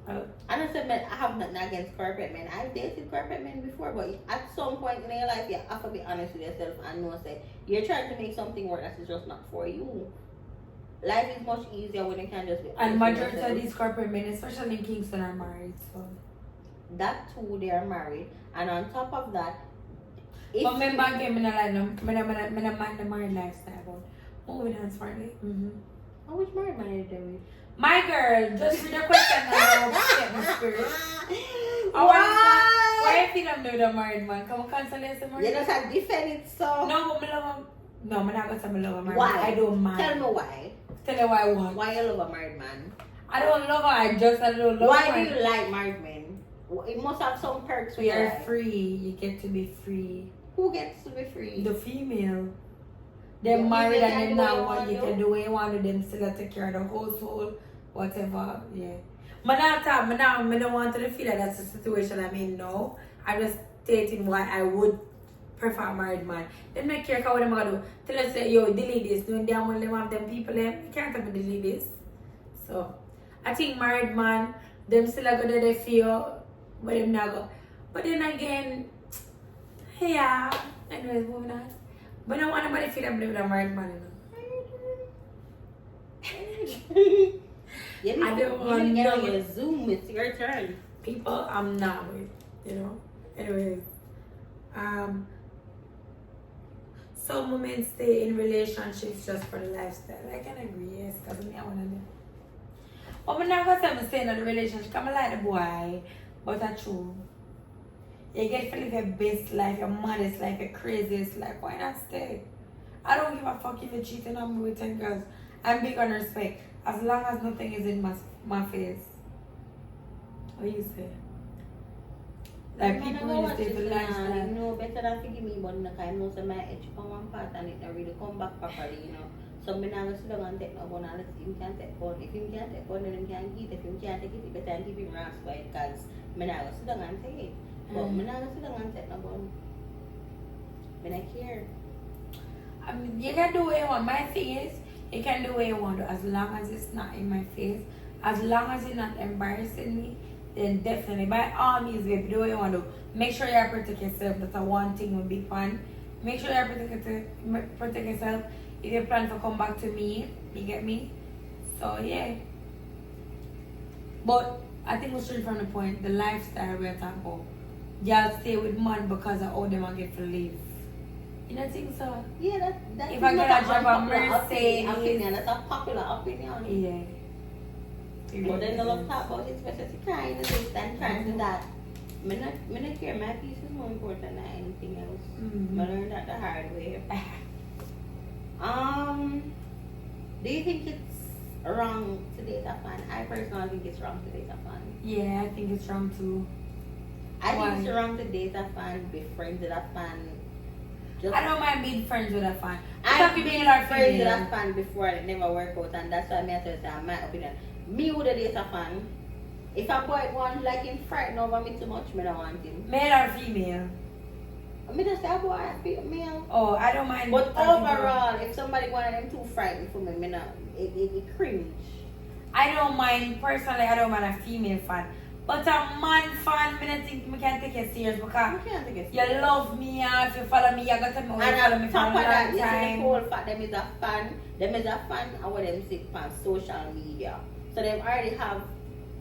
And I said, man, I have nothing against corporate men. I've dated corporate men before, but at some point in your life, you have to be honest with yourself and know, say, you're trying to make something work that's just not for you. Life is much easier when you can just be honest. And majority of these corporate men, especially in Kingston, are married. So that too, they are married. And on top of that, if but remember again, I don't mind the married lifestyle. But moving on smartly. Oh, which married man are you with? My girl, just read the question now. Get my spirit. Why you think I'm doing a married man? Come on, cancel this married. You just have to defend it, so. No, but I love him. No, I'm not going to say I love a married Why? man. I don't mind. Tell me why. Tell me why what? Why you love a married man? I don't love her. I don't love Why her. do you like married men? It must have some perks. We are free. You get to be free. Who gets to be free? The female. They're Yeah, married they and can they're do not what what you you want can do what you want to them still take care of the household, whatever. Yeah. But I don't want to feel that that's the situation I'm in now. I'm just stating why I would prefer a married man. They don't care what they're gonna do. Tell us say, yo, delete this. Doing damn well they want them people them. You can't have to delete this. So I think married man, them still are good they feel, but them not go. But then again, yeah. Anyways, moving on. But I don't want nobody to feel that I'm a married man. I don't want to get on your Zoom. It's your turn. People I'm not with, you know. Anyways, some women stay in relationships just for the lifestyle. I can agree, yes, because I want to do. But I'm not going to say in the relationship. I'm like the boy, but that's true. You get to live your best life, your maddest life, your craziest life. Why not stay? I don't give a fuck if you're cheating on me with 10 girls. I'm big on respect. As long as nothing is in my face. What do you say? Like people really stay for lifestyle. You know, better than forgive me, but I know some my edge on one part and it not really come back properly, you know. So I'm not going to sit down and take no one unless him can take one. If him can't take one, then him can't get it. If him can't take it, better keep him ass quiet because I'm not going to sit down and take it. But I'm not going to sit down and take no one. I don't care. I mean, you can do what you want. My thing is, you can do what you want as long as it's not in my face. As long as you're not embarrassing me, then definitely, by all means, baby, do what you want to do. Make sure you protect yourself. That's a one thing with big fun. Make sure you protect yourself. If you plan to come back to me, you get me? So, yeah. But I think we're straight from the point, the lifestyle we're talking about. Y'all stay with man because of how them get to live. You don't think so? Yeah, that's if I get a job at Mercedes. Opinion. That's a popular opinion. Yeah. But then they love talk about it, especially crying and this and trying to that. Me not care. My peace is more important than anything else. Mm-hmm. I learned that the hard way. Do you think it's wrong to date a fan? I personally think it's wrong to date a fan. Yeah, I think it's wrong too. I Why? think it's wrong to date a fan, be friends with a fan. Just I don't mind being friends with a fan. I've been been friends with a fan before and it never worked out, and that's why I say my opinion. Me would date a fan. If a boy want like him frightened over me too much, me don't want him. Male or female? Me just say a boy, male. Oh, I don't mind. But overall, if somebody want them too frightened for me, it cringe. I don't mind, personally, I don't mind a female fan. But a man fan, I don't think I can take it serious because You can't take it you serious. love me, if you follow me, you got to know you follow me And for a on top long of that, you see time. the whole fact them is a fan and what them see on social media. So they already have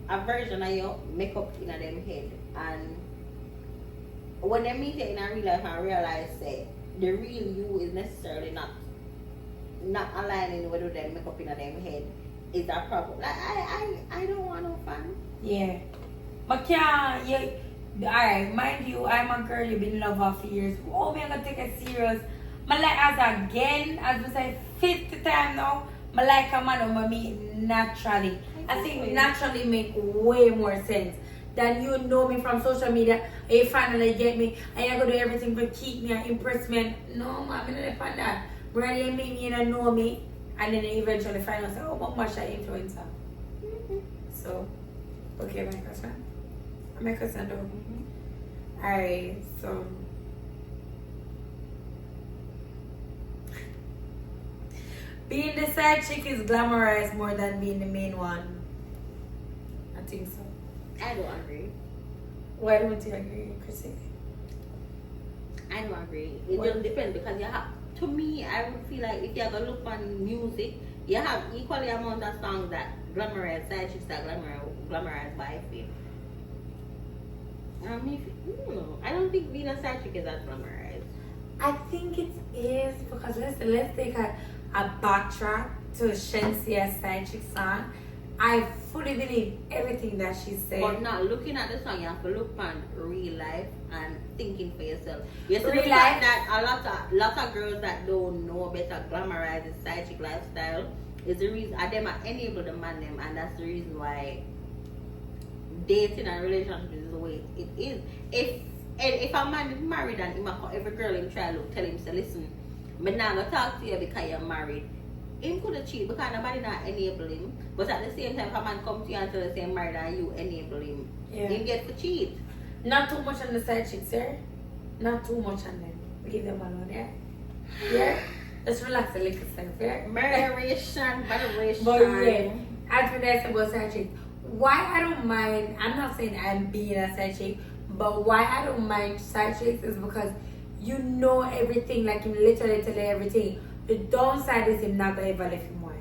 a version of your makeup in them head, and when they meet it in a real life and realize that the real you is necessarily not aligning with them makeup in them head is a problem. Like I don't want no fan. Yeah. But yeah, alright, mind you, I'm a girl, you've been in love for years. Oh, me, I'm gonna take it serious. My like as we say, 50 times now, my like a man who me naturally. I think naturally make way more sense than you know me from social media. And you finally get me, and you're gonna do everything to keep me and impress me. No, man, I'm not depend that. Rather you meet me and know me, and then you eventually find out, oh, how much I influencer. So, okay, my question. My question though. Alright, so being the side chick is glamorized more than being the main one. I think so. I don't agree. Why don't you agree, Chrissy? I don't agree. It What? just depends because you have. To me, I would feel like if you have a look on music, you have equally amount of songs that glamorize side chicks that glamorize by fame. I don't know. I don't think being a side chick is that glamorized. I think it is because let's take a backtrack to Shensia's side chick song. I fully believe everything that she said. But not looking at the song, you have to look on real life and thinking for yourself. You see Real the life? fact that a lot of girls that don't know better glamorize the side chick lifestyle is the reason, and them are enable the man them, and that's the reason why dating and relationship is the way it is. If a man is married and him a every girl him try look, tell him say, listen, me not gonna talk to you because you're married. Him could have cheated because nobody not enable him. But at the same time, if a man come to you and tell the same married and you enable him, him get to cheat. Not too much on the side chicks, yeah? Not too much on them. Leave them alone, yeah? Yeah? Just relax a little sense, yeah? Murderation, botheration. But yeah, as for that about side chick, why I don't mind, I'm not saying I'm being a side chick, but why I don't mind side chicks is because you know everything, like him literally tell you everything. The downside is him not gonna ever left him wife.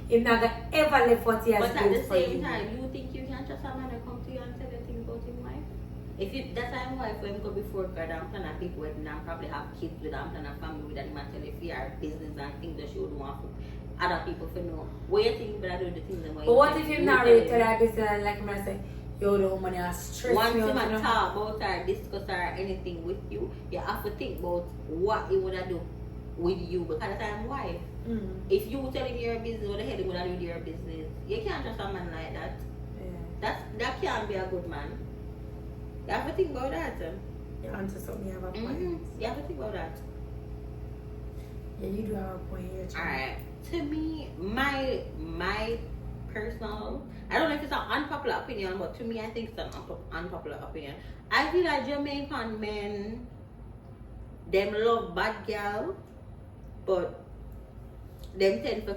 Him not gonna ever left what he has But at the built for same you. time, you think you can trust a man and come to you and tell you things about his wife? If you that's how him wife when go before God and plan a big wedding and probably have kids with and plan a family with and tell you if you are business and things that she would want for other people to know. What you think but I do the things that But what if you're not ready to tell that business and like I say, yo, the woman has stressed once me you out, you know? talk about or discuss or anything with you, you have to think about what he would do with you because I'm wife. If you tell him your business, what the hell he would do with your business? You can't trust a man like that. Yeah. That can't be a good man. You have to think about that. You're onto something, you have a point. You have to think about that. Yeah, you do have a point here, too. Alright. To me, my personal, I don't know if it's an unpopular opinion, but to me, I think it's an unpopular opinion. I feel like Jamaican men, them love bad girl, but them tend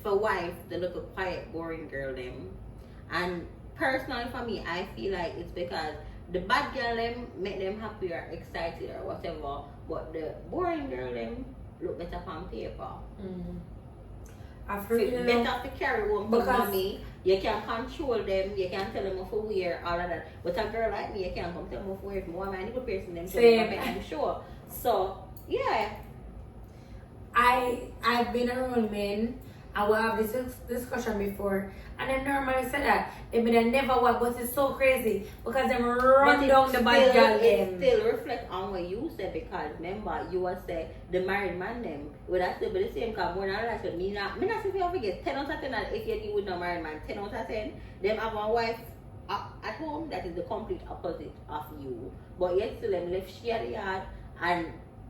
for wife, they look a quiet, boring girl them. And personally for me, I feel like it's because the bad girl them make them happy or excited or whatever, but the boring girl them look better on paper. I feel Better to carry home for because mommy. You can control them, you can tell them what to wear, all of that. But a girl like me, you can't come tell them what to wear. If more man, person them Same. I'm sure. So yeah. I've been around men and we have this discussion before, and they normally say that they may never what, but it's so crazy because them run down the bad girl It them. still reflect on what you said, because remember you was say the married man them would have still be the same, because more than likely me not say if you ever get 10 out of 10 that if you deal with no married man 10 out of 10 them have a wife at home that is the complete opposite of you, but yet still them left share the yard and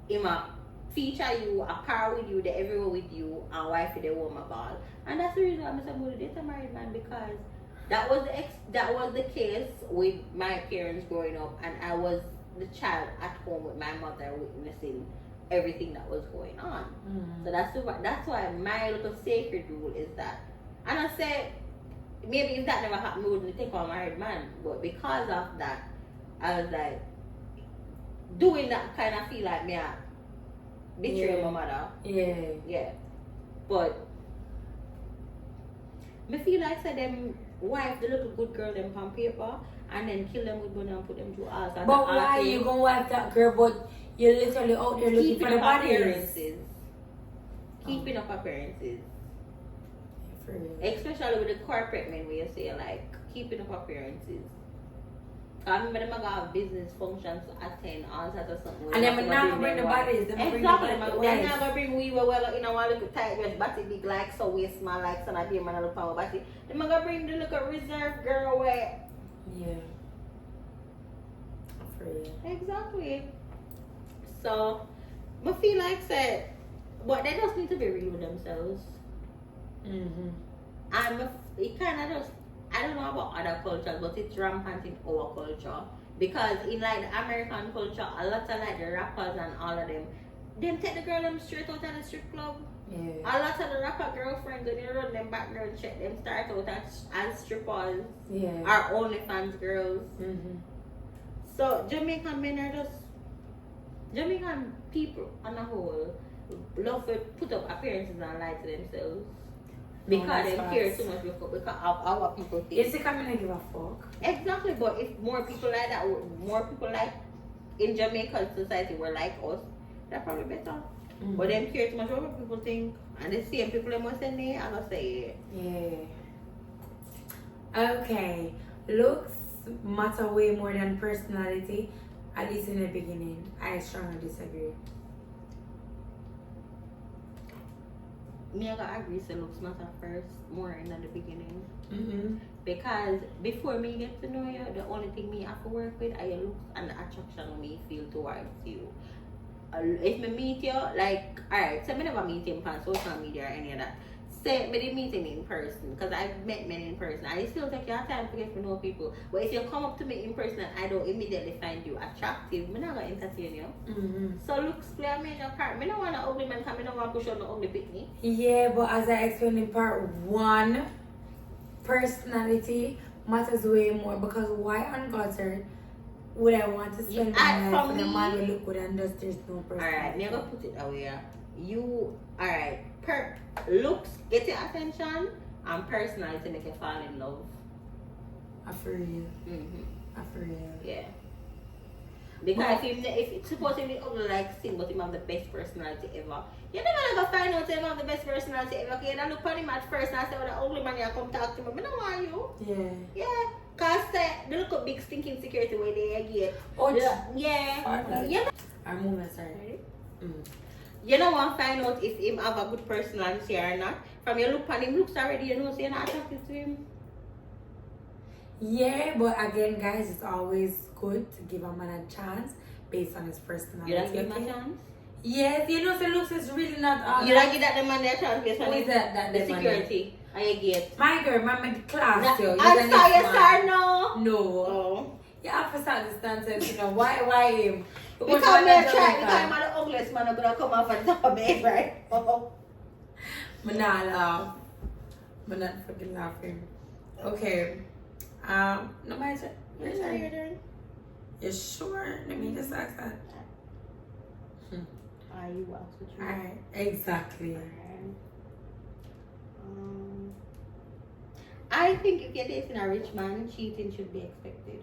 him a feature you, a car with you, they everywhere with you, and wife with the woman ball. And that's the reason I'm going to date a married man, because that was the case with my parents growing up, and I was the child at home with my mother witnessing everything that was going on. So that's why my little sacred rule is that. And I said maybe if that never happened, we wouldn't take on a married man, but because of that, I was like doing that kind of feel like me a betray my mother. Yeah. But me feel like say them wife the little good girl them on paper and then kill them with gun and put them through all. But why you gonna wife that girl but you're literally out there looking for the bodies? Keeping up appearances. For real. Especially with the corporate men where you say like keeping up appearances. I remember them have business functions to attend, all sorts of something. And then not gonna bring the bodies. Exactly. They're not gonna bring we well in a little tight dress, body big like so waist small like so not be man look power body. They're gonna bring the little reserve girl where. Yeah. For real. Exactly. So I feel like said, but they just need to be real with themselves. And it kind of just. I don't know about other cultures, but it's rampant in our culture. Because in like the American culture, a lot of like the rappers and all of them take the girl them straight out of the strip club. Yeah. A lot of the rapper girlfriends, when they run them background check, them start out as strippers. Yeah. Or OnlyFans girls. So Jamaican men are just Jamaican people on the whole love to put up appearances and lie to themselves. Because they care too much because of our people think. It's the community give a fuck. Exactly, but if more people like that, more people like in Jamaican society were like us, they're probably better. But them care too much what people think, and the same people they must say nay, I gonna say yeah. Okay, looks matter way more than personality, at least in the beginning. I strongly disagree. Me, I gotta agree, so looks matter first, more in the beginning. Because before me get to know you, the only thing me have to work with are your looks and the attraction me feel towards you. If me meet you, like, alright, so I never meet him on social media or any of that. Say, me didn't meet him in person, because I've met men in person. I still take your time to get to know people. But if you come up to me in person and I don't immediately find you attractive, I'm not going to entertain you. So looks play a major part. I don't want an ugly man because I don't want to push on the ugly picnic. Yeah, but as I explained in part 1, personality matters way more, because why on God's earth would I want to spend my life with a man who look good and just there's no personality? Alright, me gonna put it away. You, alright, looks get your attention and personality make you fall in love. I feel you. I feel you. Yeah. Because if supposedly ugly like sin, but him have the best personality ever, you're never gonna find out him have the best personality ever. Okay, you look at him at first and I say, oh, the ugly man you come talk to me. I don't want you. Yeah. Cause they look at big stinking security where they get. Oh, yeah. Our movements are ready. You don't want to find out if him have a good personality or not. From your look on him looks already, you know, so you're not attracted to him. Yeah, but again, guys, it's always good to give a man a chance based on his personality. You don't give him a chance? Yes, you know, so looks is really not all. You don't give that the man a chance based on the security. I get. My girl, my class, yo. I'm sorry, sir, no. No. Oh. You have to start this nonsense, you know. Why him? Because I'm the ugliest man, I'm gonna come off and top of me, right? Oh. I'm not laugh. I'm not fucking laughing. Okay. No, my turn. Your turn. You sure? Let me just ask that. You asked what you want. Alright, exactly. I think if you're dating a rich man, cheating should be expected.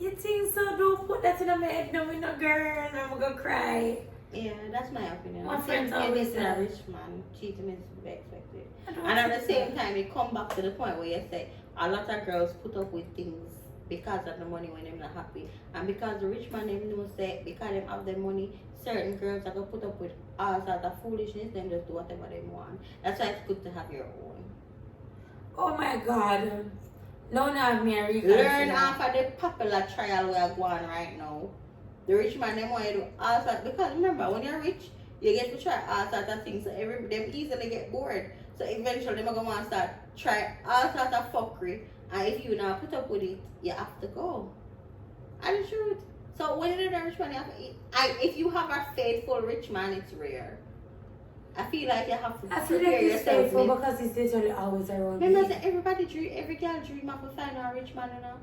You think so? Don't put that in my head. No, we're not girl. I'm gonna cry. Yeah, that's my opinion. My My friends friends always always say a that. rich man cheating is to be expected. I don't And at the think same so. time, it come back to the point where you say a lot of girls put up with things because of the money when they're not happy, and because the rich man them know say because them have the money, certain girls are gonna put up with all sorts of foolishness. Them just do whatever they want. That's why it's good to have your own. Oh my God. No, not me. I Learn off of the popular trial we are going right now. The rich man them want you to do all sorts because remember when you're rich, you get to try all sorts of things. So them easily get bored. So eventually they're gonna want to start try all sorts of fuckery. And if you not put up with it, you have to go. And the truth. So when you're the rich man, you have to eat. If you have a faithful rich man, it's rare. I feel like you have to I feel prepare like he's yourself. faithful because he's literally always around Remember, me. say everybody dream, every girl dream of a find a rich man, you know.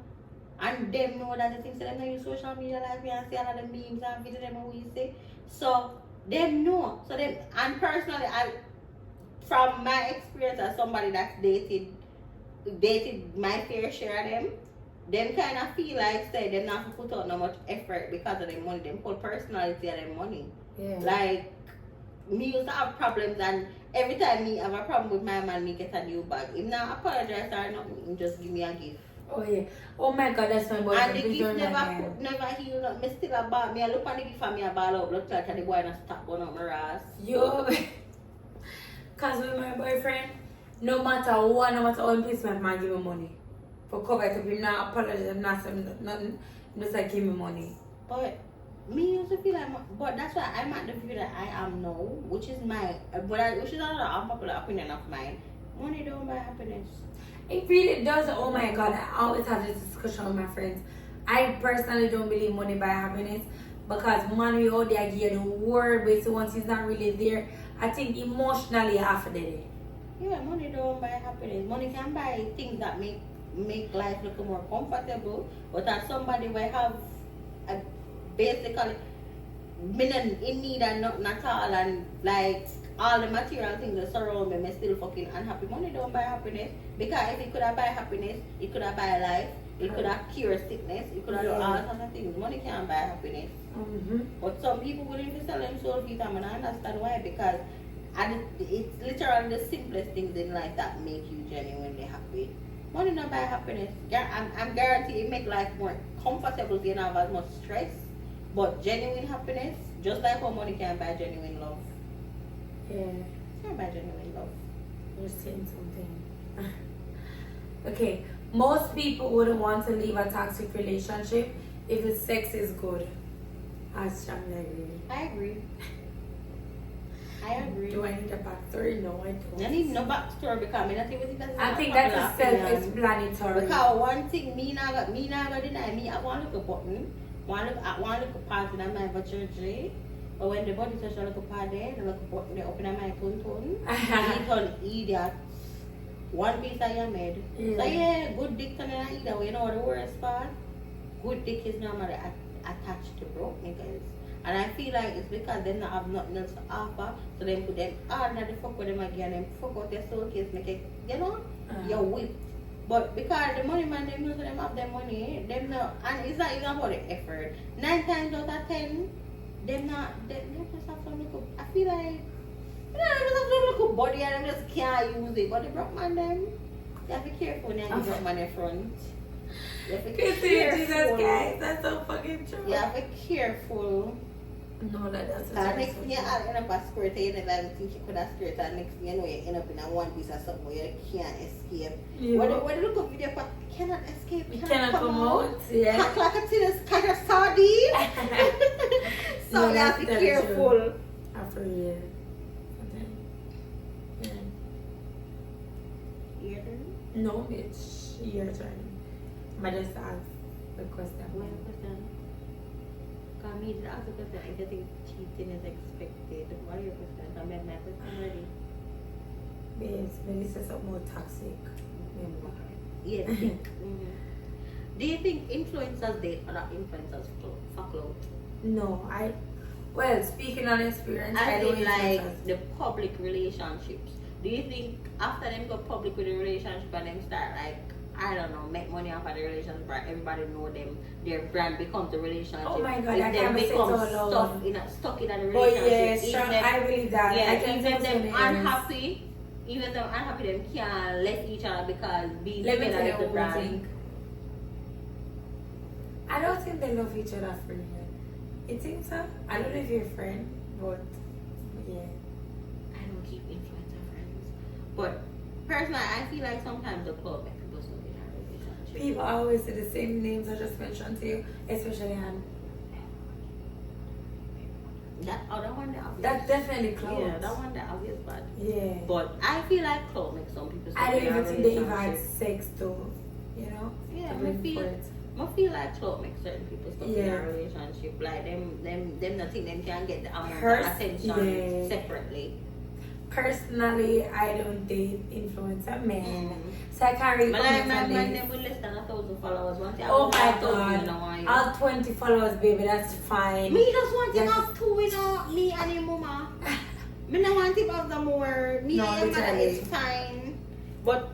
And them know that the things, so them know use social media like me and see all of the memes and videos them what we say. So them know. So them, and personally, from my experience as somebody that's dated my fair share of them kind of feel like say them not to put out no much effort because of their money. Them whole personality of their money. Yeah. Like me used to have problems, and every time me have a problem with my man, me get a new bag. If not apologize or nothing, him just give me a gift. Oh yeah. Oh my God, that's my boyfriend. And the Please gift don't mind me. never heal up. Me still a ball. Me a look on the gift and me a ball out. Look like the boy not stop going up my ass. Yo. Cause with my boyfriend, no matter what, no matter how in peace, my man give me money. For cover it up, him not apologize, not say nothing. Just like give me money. But me used to feel like, but that's why I'm at the view that I am now, which is which is another unpopular opinion of mine. Money don't buy happiness. It really does. Oh my God, I always have this discussion with my friends. I personally don't believe money buy happiness because money out there give you the world, but so once it's not really there, I think emotionally half of the day. Yeah, money don't buy happiness. Money can buy things that make life look more comfortable, but as somebody will have a basically in need and nothing at all, and like all the material things that surround me, me still fucking unhappy. Money don't buy happiness because if it could have buy happiness, it could have buy life, it could have cure sickness, it could have do all sorts of things. Money can't buy happiness. But some people willing to sell them soul feet, and I understand why, because it's literally the simplest things in life that make you genuinely happy. Money not buy happiness. I'm guaranteed it make life more comfortable, so you don't have as much stress. But genuine happiness, just like how money can buy genuine love. Yeah. Can't buy genuine love. You're saying something. Okay. Most people wouldn't want to leave a toxic relationship if the sex is good. I strongly agree. I agree. Do I need a backstory? No, I don't. I need no backstory because I not even think that's I think that's self-explanatory. Because one thing me not gonna deny me, I want to look a button, I want to look a part in my virginity. But when the body touch a little part there, the little button they open my tongue, and it on idiot. One piece I am made. Yeah. So yeah, good dick turn in either way. You know what the worst part? Good dick is normally attached to broke niggas. And I feel like it's because they don't have nothing else to offer, so they put them under the fuck with them again and fuck out their soul case, make it, you know, you're whipped. But because the money man, them use them have their money, them not, and it's not even about the effort. 9 times out of 10, they just have some little, I feel like, you know, they just have some little body and them just can't use it. But the broke man, them, you have to be careful when you have the broke man in front. You have to be careful. Jesus, guys, that's so fucking true. You have to be careful. No, that's Next thing you end up a skirt, you never even think you could have skirt, and next thing you know you end up in a one piece or something where you can't escape. Yeah. When you look at video, but cannot escape, Cannot come out. Yeah. Act like a tin cut a sardine. So No, you have to be that's careful. After a year. Yeah. Your turn? No, it's your turn. But just ask the question. One question. Because me to ask the question, I don't think cheating is expected. What are your questions? I made my question ready. Babes, Melissa is more toxic. Yes. Do you think influencers date or not influencers for clout? No, well, speaking on experience, I I don't feel like influencers. the public relationships. Do you think after them go public with the relationship and them start like I don't know, make money off of the relationship, but everybody know them, their brand becomes the relationship. Oh my God, if I they can't say become so alone. stuck in a Oh relationship, yes, even sure, them, I believe that. yeah, I can even them tell unhappy, even them unhappy, them can't let each other because being Let me together tell is you the one brand. thing. I don't think they love each other for real. You think so? I don't know if you're a friend, but yeah. I don't keep influencer friends, but personally, I feel like sometimes the club make people stuck in a relationship. People always say the same names I just mentioned to you, especially on. That other one, the obvious. That's definitely close. Yeah, that one, the obvious, but Yeah. but I feel like club makes some people stuck I don't in a even think they even had relationship. sex though, you know? Yeah, to I bring feel. forth. I feel like club makes certain people stuck in Yeah. a relationship. Like them not think them can get the amount Pers- of attention yeah. separately. Personally, I don't date influencer men, Mm. so I can't really But like comment my on man, this. them with less than 1,000 followers. Once you have Oh over my 1,000, you know God, why you- all 20 followers, baby, that's fine. Me just want him Yes. up two, you know, me and him mama. Me no want him up no more. Me No, and him mother literally. is fine. But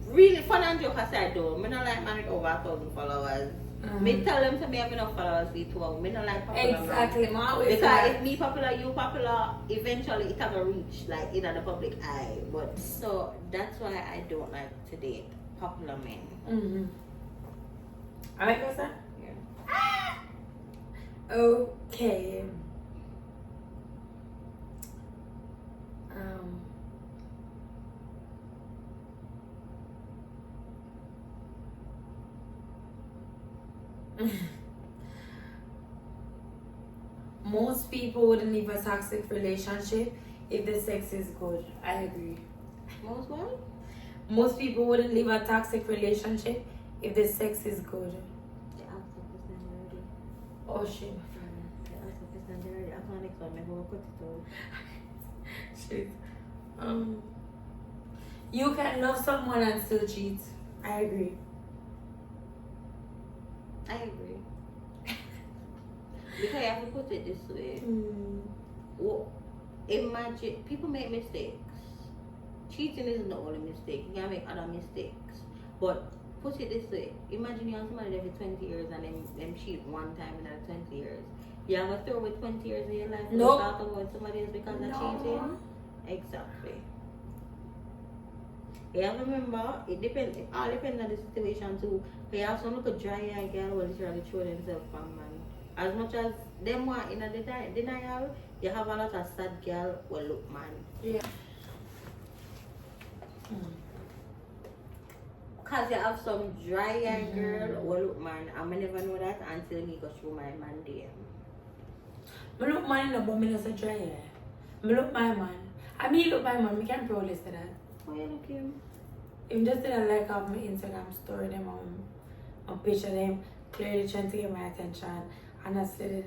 really, fun and joke aside though, me not like man with over 1,000 followers. Me tell them to me have enough followers for 12. Me not like popular Exactly, man. ma. always Because like- if me popular, you popular, eventually it will reach like in the public eye. But so that's why I don't like to date popular men. Mm-hmm. I like what's that? Yeah. Okay. Most people wouldn't leave a toxic relationship if the sex is good. I agree. Most what? Most people wouldn't leave a toxic relationship if the sex is good. The answer is already. Oh shit. The answer is already. I can't explain. I'm going to cut it out. Shit. You can love someone and still cheat. I agree. I agree. Because you have to put it this way. Well, imagine people make mistakes. Cheating isn't the only mistake. You can make other mistakes. But put it this way. Imagine you have somebody there for 20 years and them cheat one time in that 20 years. You have to throw with 20 years of your life and Nope. start over with somebody else because of cheating? Exactly. You have to remember, it all depends on the situation too. You have some look a dry eye girl who literally throw themselves from man. As much as them want in a denial, you have a lot of sad girl will look man. Yeah. Cause you have some dry eye girl will look man, and I never know that until me go through my man DM. Me look man no, but me not so dry hair. Me look my man. I mean look my man, me can proudly say that. Oh, you look him. If just didn't like have my Instagram story them on picture them clearly trying to get my attention, and I slid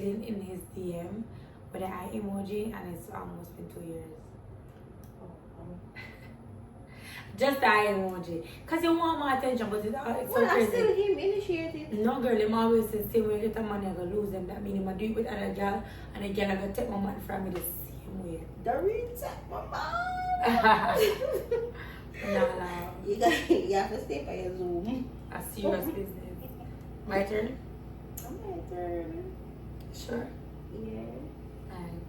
in his DM with the eye emoji, and it's almost been 2 years. Just the eye emoji, cause you want my attention, but it's so Well, I crazy. still him initiated. No girl, them always say when you get the money, I go lose them. That means I do it with other girl, and the girl I go take my man from me the same way. The reset, mama. No. You have to stay for your Zoom. A serious business. My turn? My turn. Sure. Yeah. And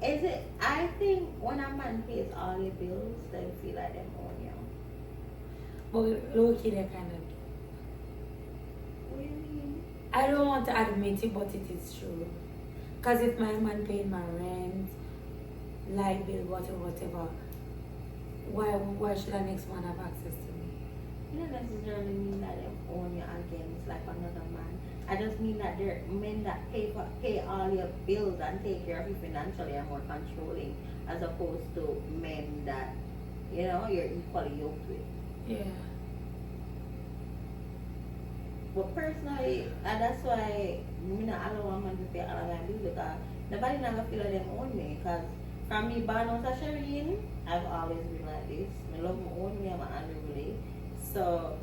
Is it? I think when a man pays all your bills, they feel like them own you. but low key, they kind of. What do you mean? I don't want to admit it, but it is true. Cause if my man paid my rent, light bill, whatever, why should the next man have access to me? It doesn't necessarily mean that they own you against like another man. I just mean that they're men that pay all your bills and take care of you financially are more controlling, as opposed to men that, you know, you're equally yoked with. Yeah. But personally, and that's why me not allow a man to pay all of my bills, because nobody never feel like them own me. Because from me born out of Shireen, I've always been like this. I love my own me, I'm an honorable. So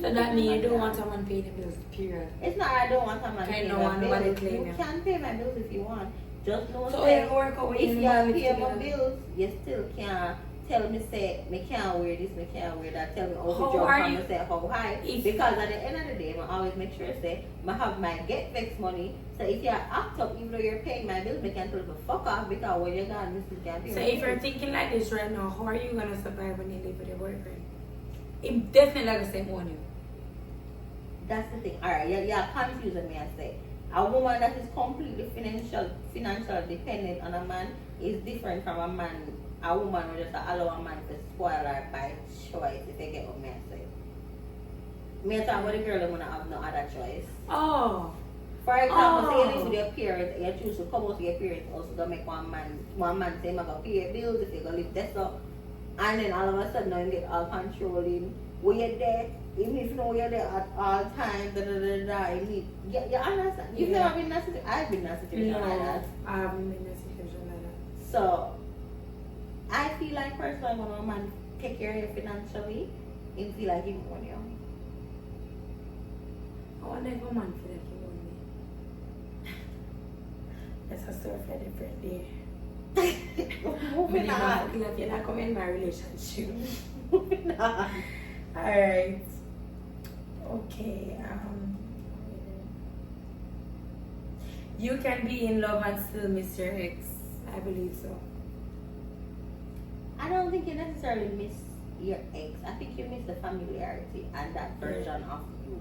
So that means you don't want someone paying the bills, period. It's not I don't want someone paying no my one bills. nobody claim You can pay my bills if you want. Just know So say, you work out with if you you live pay my together. bills, you still can't tell me say me can't wear this, me can't wear that. Tell me How to jump are and you- me say how high. Because at the end of the day, I always make sure say I have my get vex money. So if you act up even though you're paying my bills, me can tell you to fuck off because when you're gone, this is can't pay So my if you're bills. thinking like this right now, how are you gonna survive when you live with your boyfriend? It definitely like the same one you. That's the thing. Alright, you're confusing me and say a woman that is completely financial dependent on a man is different from a woman who just allow a man to spoil her by choice, if you get what me I say. Me talk about the girl that wanna have no other choice. Oh. For example, say you live Oh. with your parents and you choose to come out to your parents also to make one man say I'm gonna pay your bills if you're gonna live there so and then all of a sudden now you get all controlling when you're there, even if you know you're there at all times, you understand. You've never been in that situation. I've been in that situation like that. I haven't been in a situation like that. So I feel like personally when a man take care of you financially, he feel like he own you. I wonder if a man feel like he want me. That's a story for a different day. Moving on. Feel like you're not coming in my relationship. Moving on. Alright. Okay. You can be in love and still miss your ex. I believe so. I don't think you necessarily miss your ex. I think you miss the familiarity and that version of you.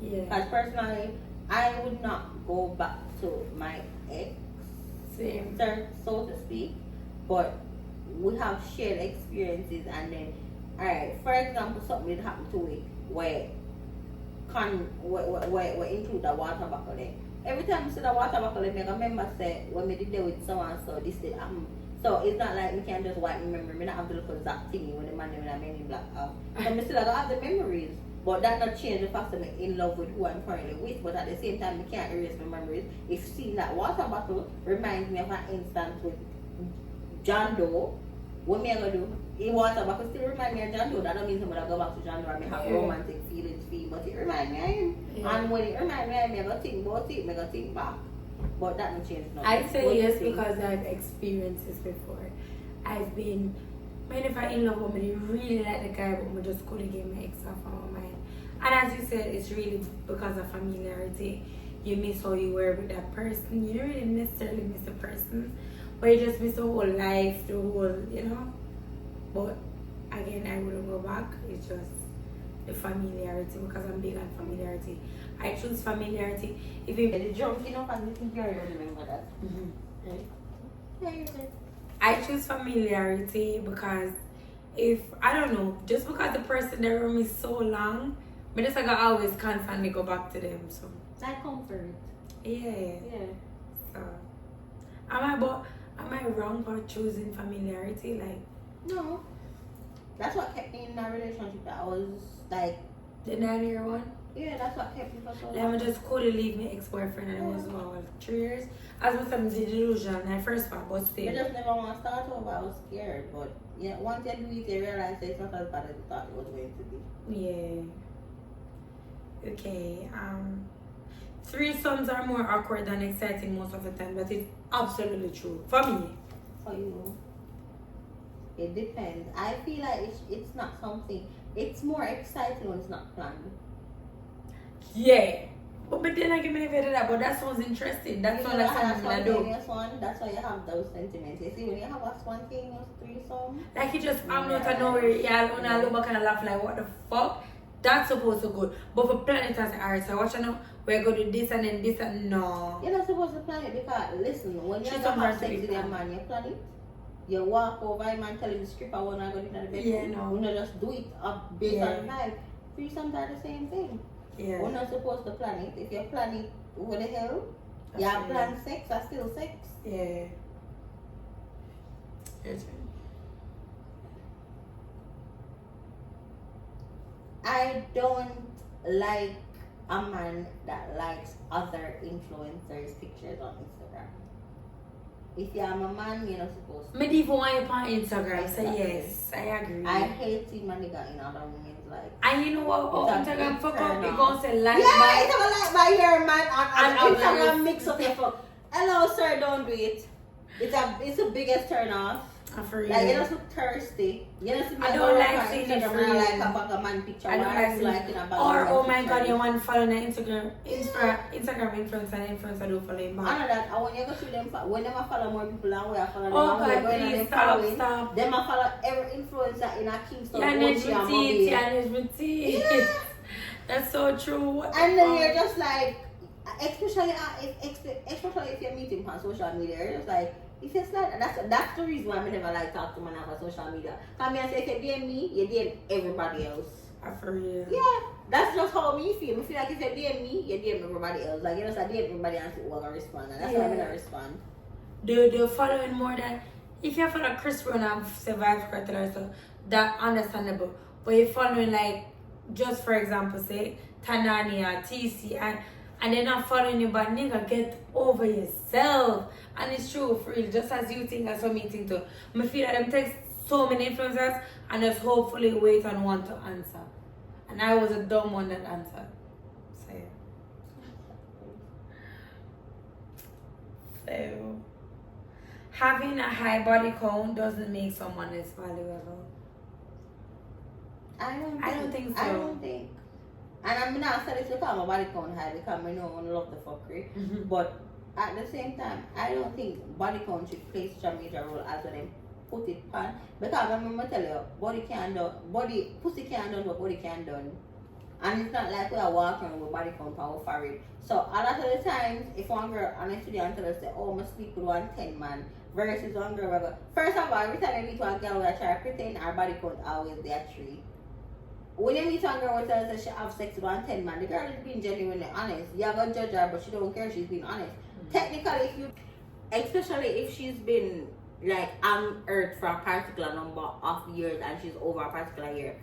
Yeah. Because personally, I would not go back to my ex, Same. so to speak, but we have shared experiences and then, alright, for example, something did happen to it where include the water buckle there. Every time I see the water buckle, I remember say when we did there with someone, so this did happen. So it's not like we can just wipe my memory. I don't have to look at that thing when the man when I made in black out. So I still have the memories. But that not change the fact that I'm in love with who I'm currently with. But at the same time, I can't erase my memories. If seeing that water bottle reminds me of an instance with John Doe, what me I gonna do? A water bottle still remind me of John Doe. That don't mean I'm gonna go back to John Doe and have romantic feelings for him. But it reminds me of him. Yeah. And when it reminds me of him, I go think about it, I go think back. But that don't change nothing. I say What do you yes think? because I've experienced this before. I've been, man, if I in love with me, really like the guy, but I just couldn't get my ex off of my mind. And as you said, it's really because of familiarity. You miss how you were with that person. You don't really necessarily miss the person, but you just miss the whole life, the whole, you know. But again, I wouldn't go back. It's just the familiarity because I'm big on familiarity. I choose familiarity. If you The drunk enough and you think you already remember that. Right. Yeah, you're good. I choose familiarity because if I don't know, just because the person there with me so long, but just like I always constantly go back to them. So Like comfort. yeah. Yeah. So am I wrong for choosing familiarity? Like No. That's what kept me in a relationship that I was like, the 9-year one? yeah, that's what kept me for so Like long. I just couldn't leave my ex-boyfriend and it was what, 3 years? As much as the delusion, I first part, but I still. just never want to start over. I was scared. But yeah, once you do it, you realize that it's not as bad as you thought it was going to be. Yeah. Okay. Threesomes are more awkward than exciting most of the time, but it's absolutely true for me. For you, it depends. I feel like it's not something. It's more exciting when it's not planned. Yeah. But then I can never do that, but that sounds interesting. That sounds like something I do. One, that's why you have those sentiments. You see, when you have a spontaneous threesome, Like you just I'm not to nowhere, yeah, when I look back and I laugh like what the fuck? That's supposed to good. But for planet as alright, so watch you know, we're going to do this and then this and no. you're not supposed to plan it because listen, when you She's have supposed to sex be with your planned. man, you plan it. You walk over him and tell him the script I want to go in the bedroom. Yeah, no. You know, just do it up based on vibe. Threesomes are the same thing. Yeah. We're not supposed to plan it. If you plan it, what the hell? That's You right. plan sex, that's still sex. Yeah. Your turn. I don't like a man that likes other influencers' pictures on Instagram. If you're a man, you're not supposed to. Me even want you on Instagram, so Exactly. yes, I agree. I hate seeing my nigga in other women's life. And you know what? Oh, It's a Instagram big fuck turn up. You off. gonna say like Yeah, by. it's a like by your man and And Instagram others. mix up your fuck. Hello, sir, don't do it. It's the biggest turn off. For real. Like, you're not so thirsty. You don't see me I go don't around like on seeing Instagram it and free. like a bag of man picture. I don't or like seeing like in a bag or of oh man my god, picture. you want to follow the Instagram influencer do follow him I back. know that. And when you go through them, when them a follow more people and we are following them, Oh and we are god, going on please them stop, following, stop. them a follow every influencer in a Kingston. Yeah, OG needs and teeth, Mobile. yeah, needs teeth. Yeah. That's so true. What the And then fuck? you're just like, especially if you're meeting on social media, you're just like, if it's like that's the reason why I never like talk to man on social media. Cause me I say if you DM me, you DM everybody else. For real. Yeah, that's just how me feel. I feel like if you DM me, you DM everybody else. Like you just DM everybody else who gonna respond, and that's why I'm gonna respond. The following more than if you follow Chris Brown and Survive Cartel, so that understandable. But you're following like just for example, say Tanania, TC, and they're not following you, but nigga, get over yourself. And it's true, for real, just as you think, that's what me think too. I feel like them text so many influencers and just hopefully wait on one to answer. And I was a dumb one that answered. So having a high body count doesn't make someone less valuable. I don't think so. I I don't think. And I'm not saying it's because my body count high because I know I love the fuckery. Mm-hmm. But at the same time, I don't think body count should play such a major role as when they put it on. Because I remember tell you, pussy can't done what body can't done. And it's not like we are walking with body count power for it. So a lot of the times, if one girl honestly and tell us say, oh, I sleep with 110 man versus one girl will go. First of all, every time I meet one girl we try to pretend our body count always there 3. When you meet one girl who tells us she have sex with 110 man, the girl is being genuinely honest. You're gonna judge her, but she don't care, she's being honest. Mm-hmm. Technically, especially if she's been like on earth for a particular number of years and she's over a particular year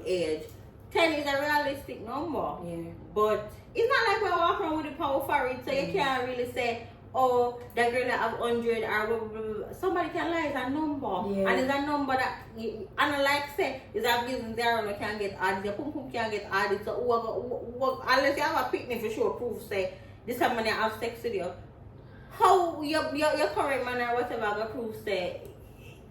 age, 10 is a realistic number. Yeah. But it's not like we're walking around with the power for it, so you can't really say, oh, that girl that have 100 or blah, blah, blah. Somebody can lie, it's a number. Yeah. And it's a number that, and like say, it's a business there and you can't get added, your pum pum can't get added. So unless you have a picnic for sure, proof say, this time when you have sex with you. How your current man or whatever got proof say,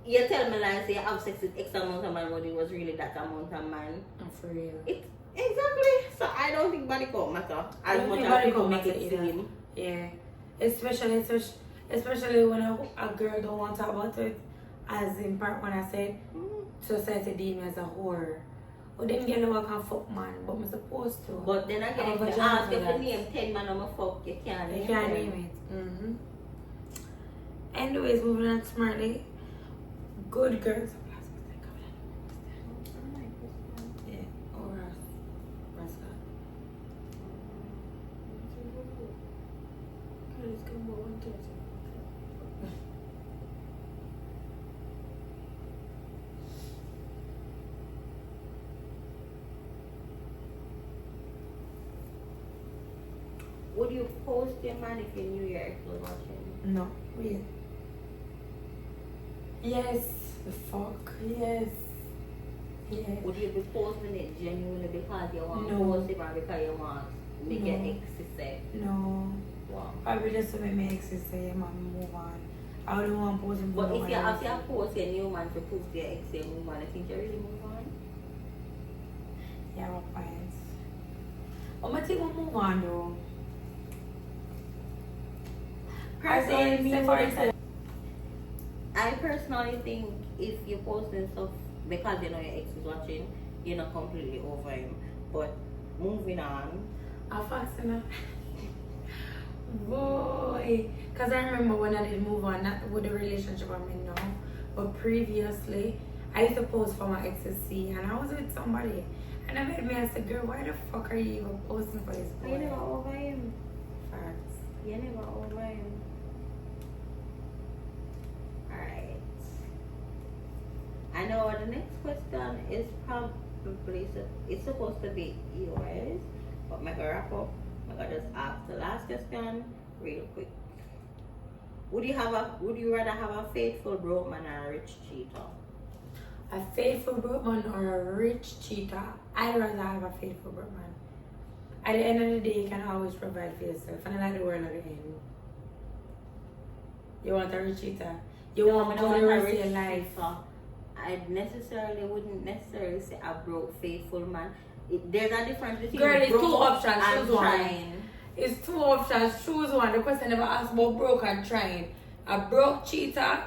you tell me like say you have sex with X amount of man, but it was really that amount of man. For real. Exactly. So I don't think body count matter as much as people make it seem. Yeah. Especially when a girl don't want to talk about it, as in part when I said society deem me as a whore. But them girls work and fuck man, but I'm supposed to. But then again, if you ask if you name 10 man on my fuck, you can't name it. Mm-hmm. Anyways, moving on smartly. Good girls. Yeah, or Rasta. Would you post your man if you knew your ex was watching? No, weird. Yes, the fuck, yes. Yes. Would you be posting it genuinely because you want to No. post it or because you want to make your ex to say? No. Wow. Probably just to make my exes say, man, move on. I wouldn't want to post him. But if you have to post your new man to prove to your ex you move on, I think you really move on. Yeah, my points. But I think we'll move on though. I personally think if you're posting stuff because you know your ex is watching, you're not completely over him. But moving on. I'm fascinated. Boy. Because I remember when I did move on, not with the relationship I'm in now, but previously, I used to post for my ex to see, and I was with somebody. And I made me ask the girl, why the fuck are you even posting for this boy? You never over him. Facts. You never over him. Alright. I know the next question is probably, it's supposed to be yours, but I'm going to wrap up. I'm going to just ask the last question real quick. Would you rather have a faithful broke man or a rich cheater? A faithful broke man or a rich cheater? I'd rather have a faithful broke man. At the end of the day, you can always provide for yourself, and then the world at the end. You want a rich cheater? You want to go the rest of your life? I wouldn't necessarily say a broke faithful man. There's a difference between girl, it's broke two options. and Choose trying. one. It's two options. Choose one. The question never asks about broke and trying. A broke cheater,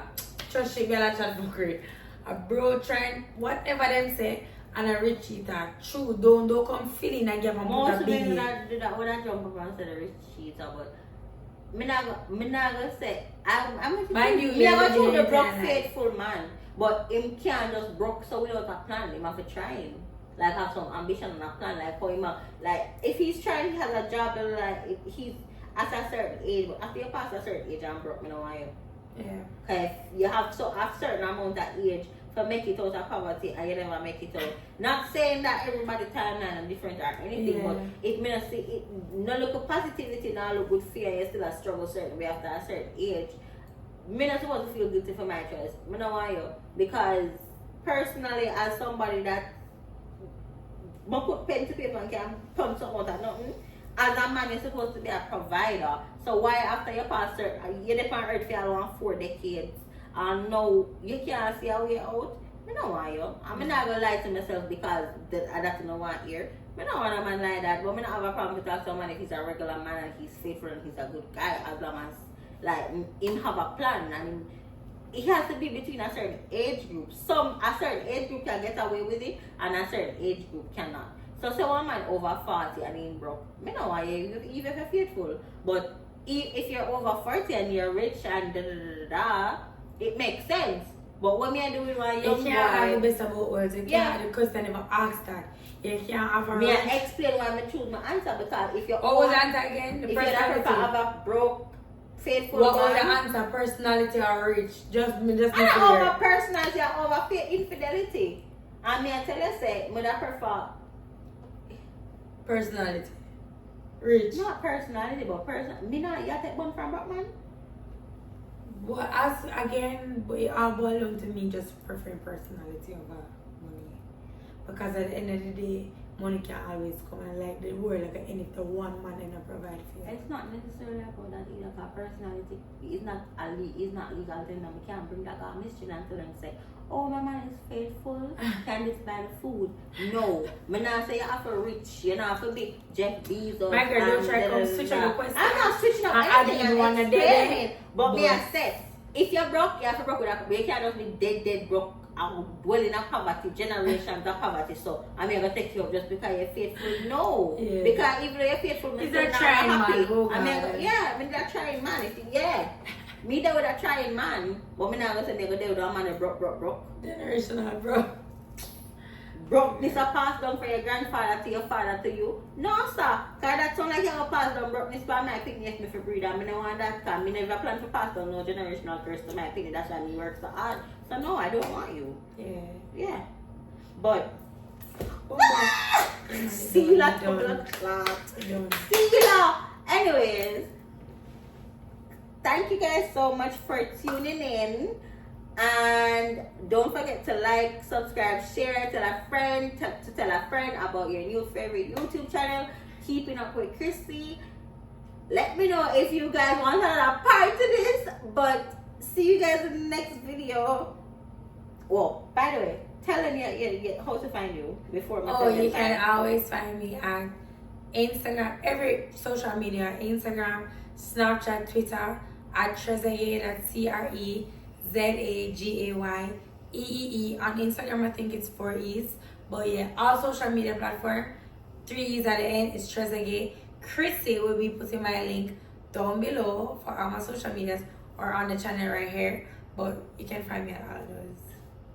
trust she girl, chat for great. A broke trying, whatever them say, and a rich cheater. True, don't come feeling and give a Most put a men big. that would have jump up and say the rich cheater, but me not gonna say I'm Mind you, me not gonna choose the living broke in a faithful man, but him can't just broke so without a plan. Him have to try him. Like have some ambition and a plan. Like for him, like if he's trying, he has a job that like if he's at a certain age. But after you pass a certain age, I'm broke. Me know why you. Yeah. Cause you have so a certain amount of age to make it out of poverty, and you never make it out. Not saying that everybody timeline is different or anything, but it means it no look at positivity, no look good fear. You still a struggle certain way after a certain age. Me not supposed to feel guilty for my choice. Me know why you, because personally, as somebody that put pen to paper and can punch something out of nothing. As a man, you're supposed to be a provider. So why after you pass you're the on earth for around 4 decades and now you can't see a way out? I don't want you. I'm not gonna lie to myself because that's no one here. I don't want a man like that, but I don't have a problem to talk to a man if he's a regular man and he's faithful and he's a good guy, as long as like him have a plan and it has to be between a certain age group. A certain age group can get away with it and a certain age group cannot. So say one man over 40 and he broke. I know why even if you're faithful. But if you're over 40 and you're rich and it makes sense. But when you're doing one young boy, you can't have the best of both worlds. You can't, the question never asked that. You can't have a me I explain why I choose my answer, because if you're what was the answer again? The if you're personality. have a broke faithful what man, was the answer? Personality or rich? Just I'm not over personality, I'm over infidelity. And me I tell you say, I prefer personality. Rich. Not personality, but me not you take one from Batman. But as again, it all boils down to me just preferring personality over money. Because at the end of the day, money can always come and like the world like and if the one man and provide for you. It's not necessarily about that either, because personality is not legal thing, and we can't bring that guy mystery and tell them say, oh, my man is faithful, can this buy the food? No. Me not say you have to rich, you know, have to be Jeff Bezos. My girl, don't try to come switch up the question. I'm not switching up anything, I'm explaining. But me I said, if you're broke, you have to broke with that. You can't just be dead broke and dwell in a poverty, generations of poverty. So I'm going to take you up just because you're faithful. No. Yeah. Because even though you're faithful, is that trying man? Oh, I mean, that trying man. Me there with a trying man, but me not gonna say me go there with a man that broke. Generational, bro. Broke this a pass down from your grandfather to your father to you. No, sir. Cause that sound like you have a pass down brokenness by my picnic me for breed. And I don't want that, cause me never plan to pass down no generational curse to my picnic. That's why me work so hard. So no, I don't want you. Yeah. But see you like Clout. See you. Anyways. Thank you guys so much for tuning in, and don't forget to like, subscribe, share, tell a friend, tell a friend about your new favorite YouTube channel, Keeping Up with Christy. Let me know if you guys want another part to this, but see you guys in the next video. Well, by the way, tell them how to find you before. You can always find me on Instagram, every social media, Instagram, Snapchat, Twitter, at Trezagaye, that's Trezagay, on Instagram I think it's 4 E's, but yeah, all social media platform, 3 E's at the end is Trezagaye. Chrissy will be putting my link down below for all my social medias or on the channel right here, but you can find me at all those.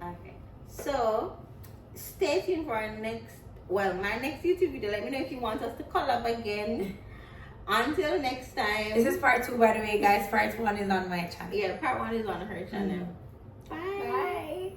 Okay, so stay tuned for our my next YouTube video. Let me know if you want us to collab again. Until next time. This is part 2, by the way, guys. Part 1 is on my channel. Yeah, part 1 is on her channel. Bye.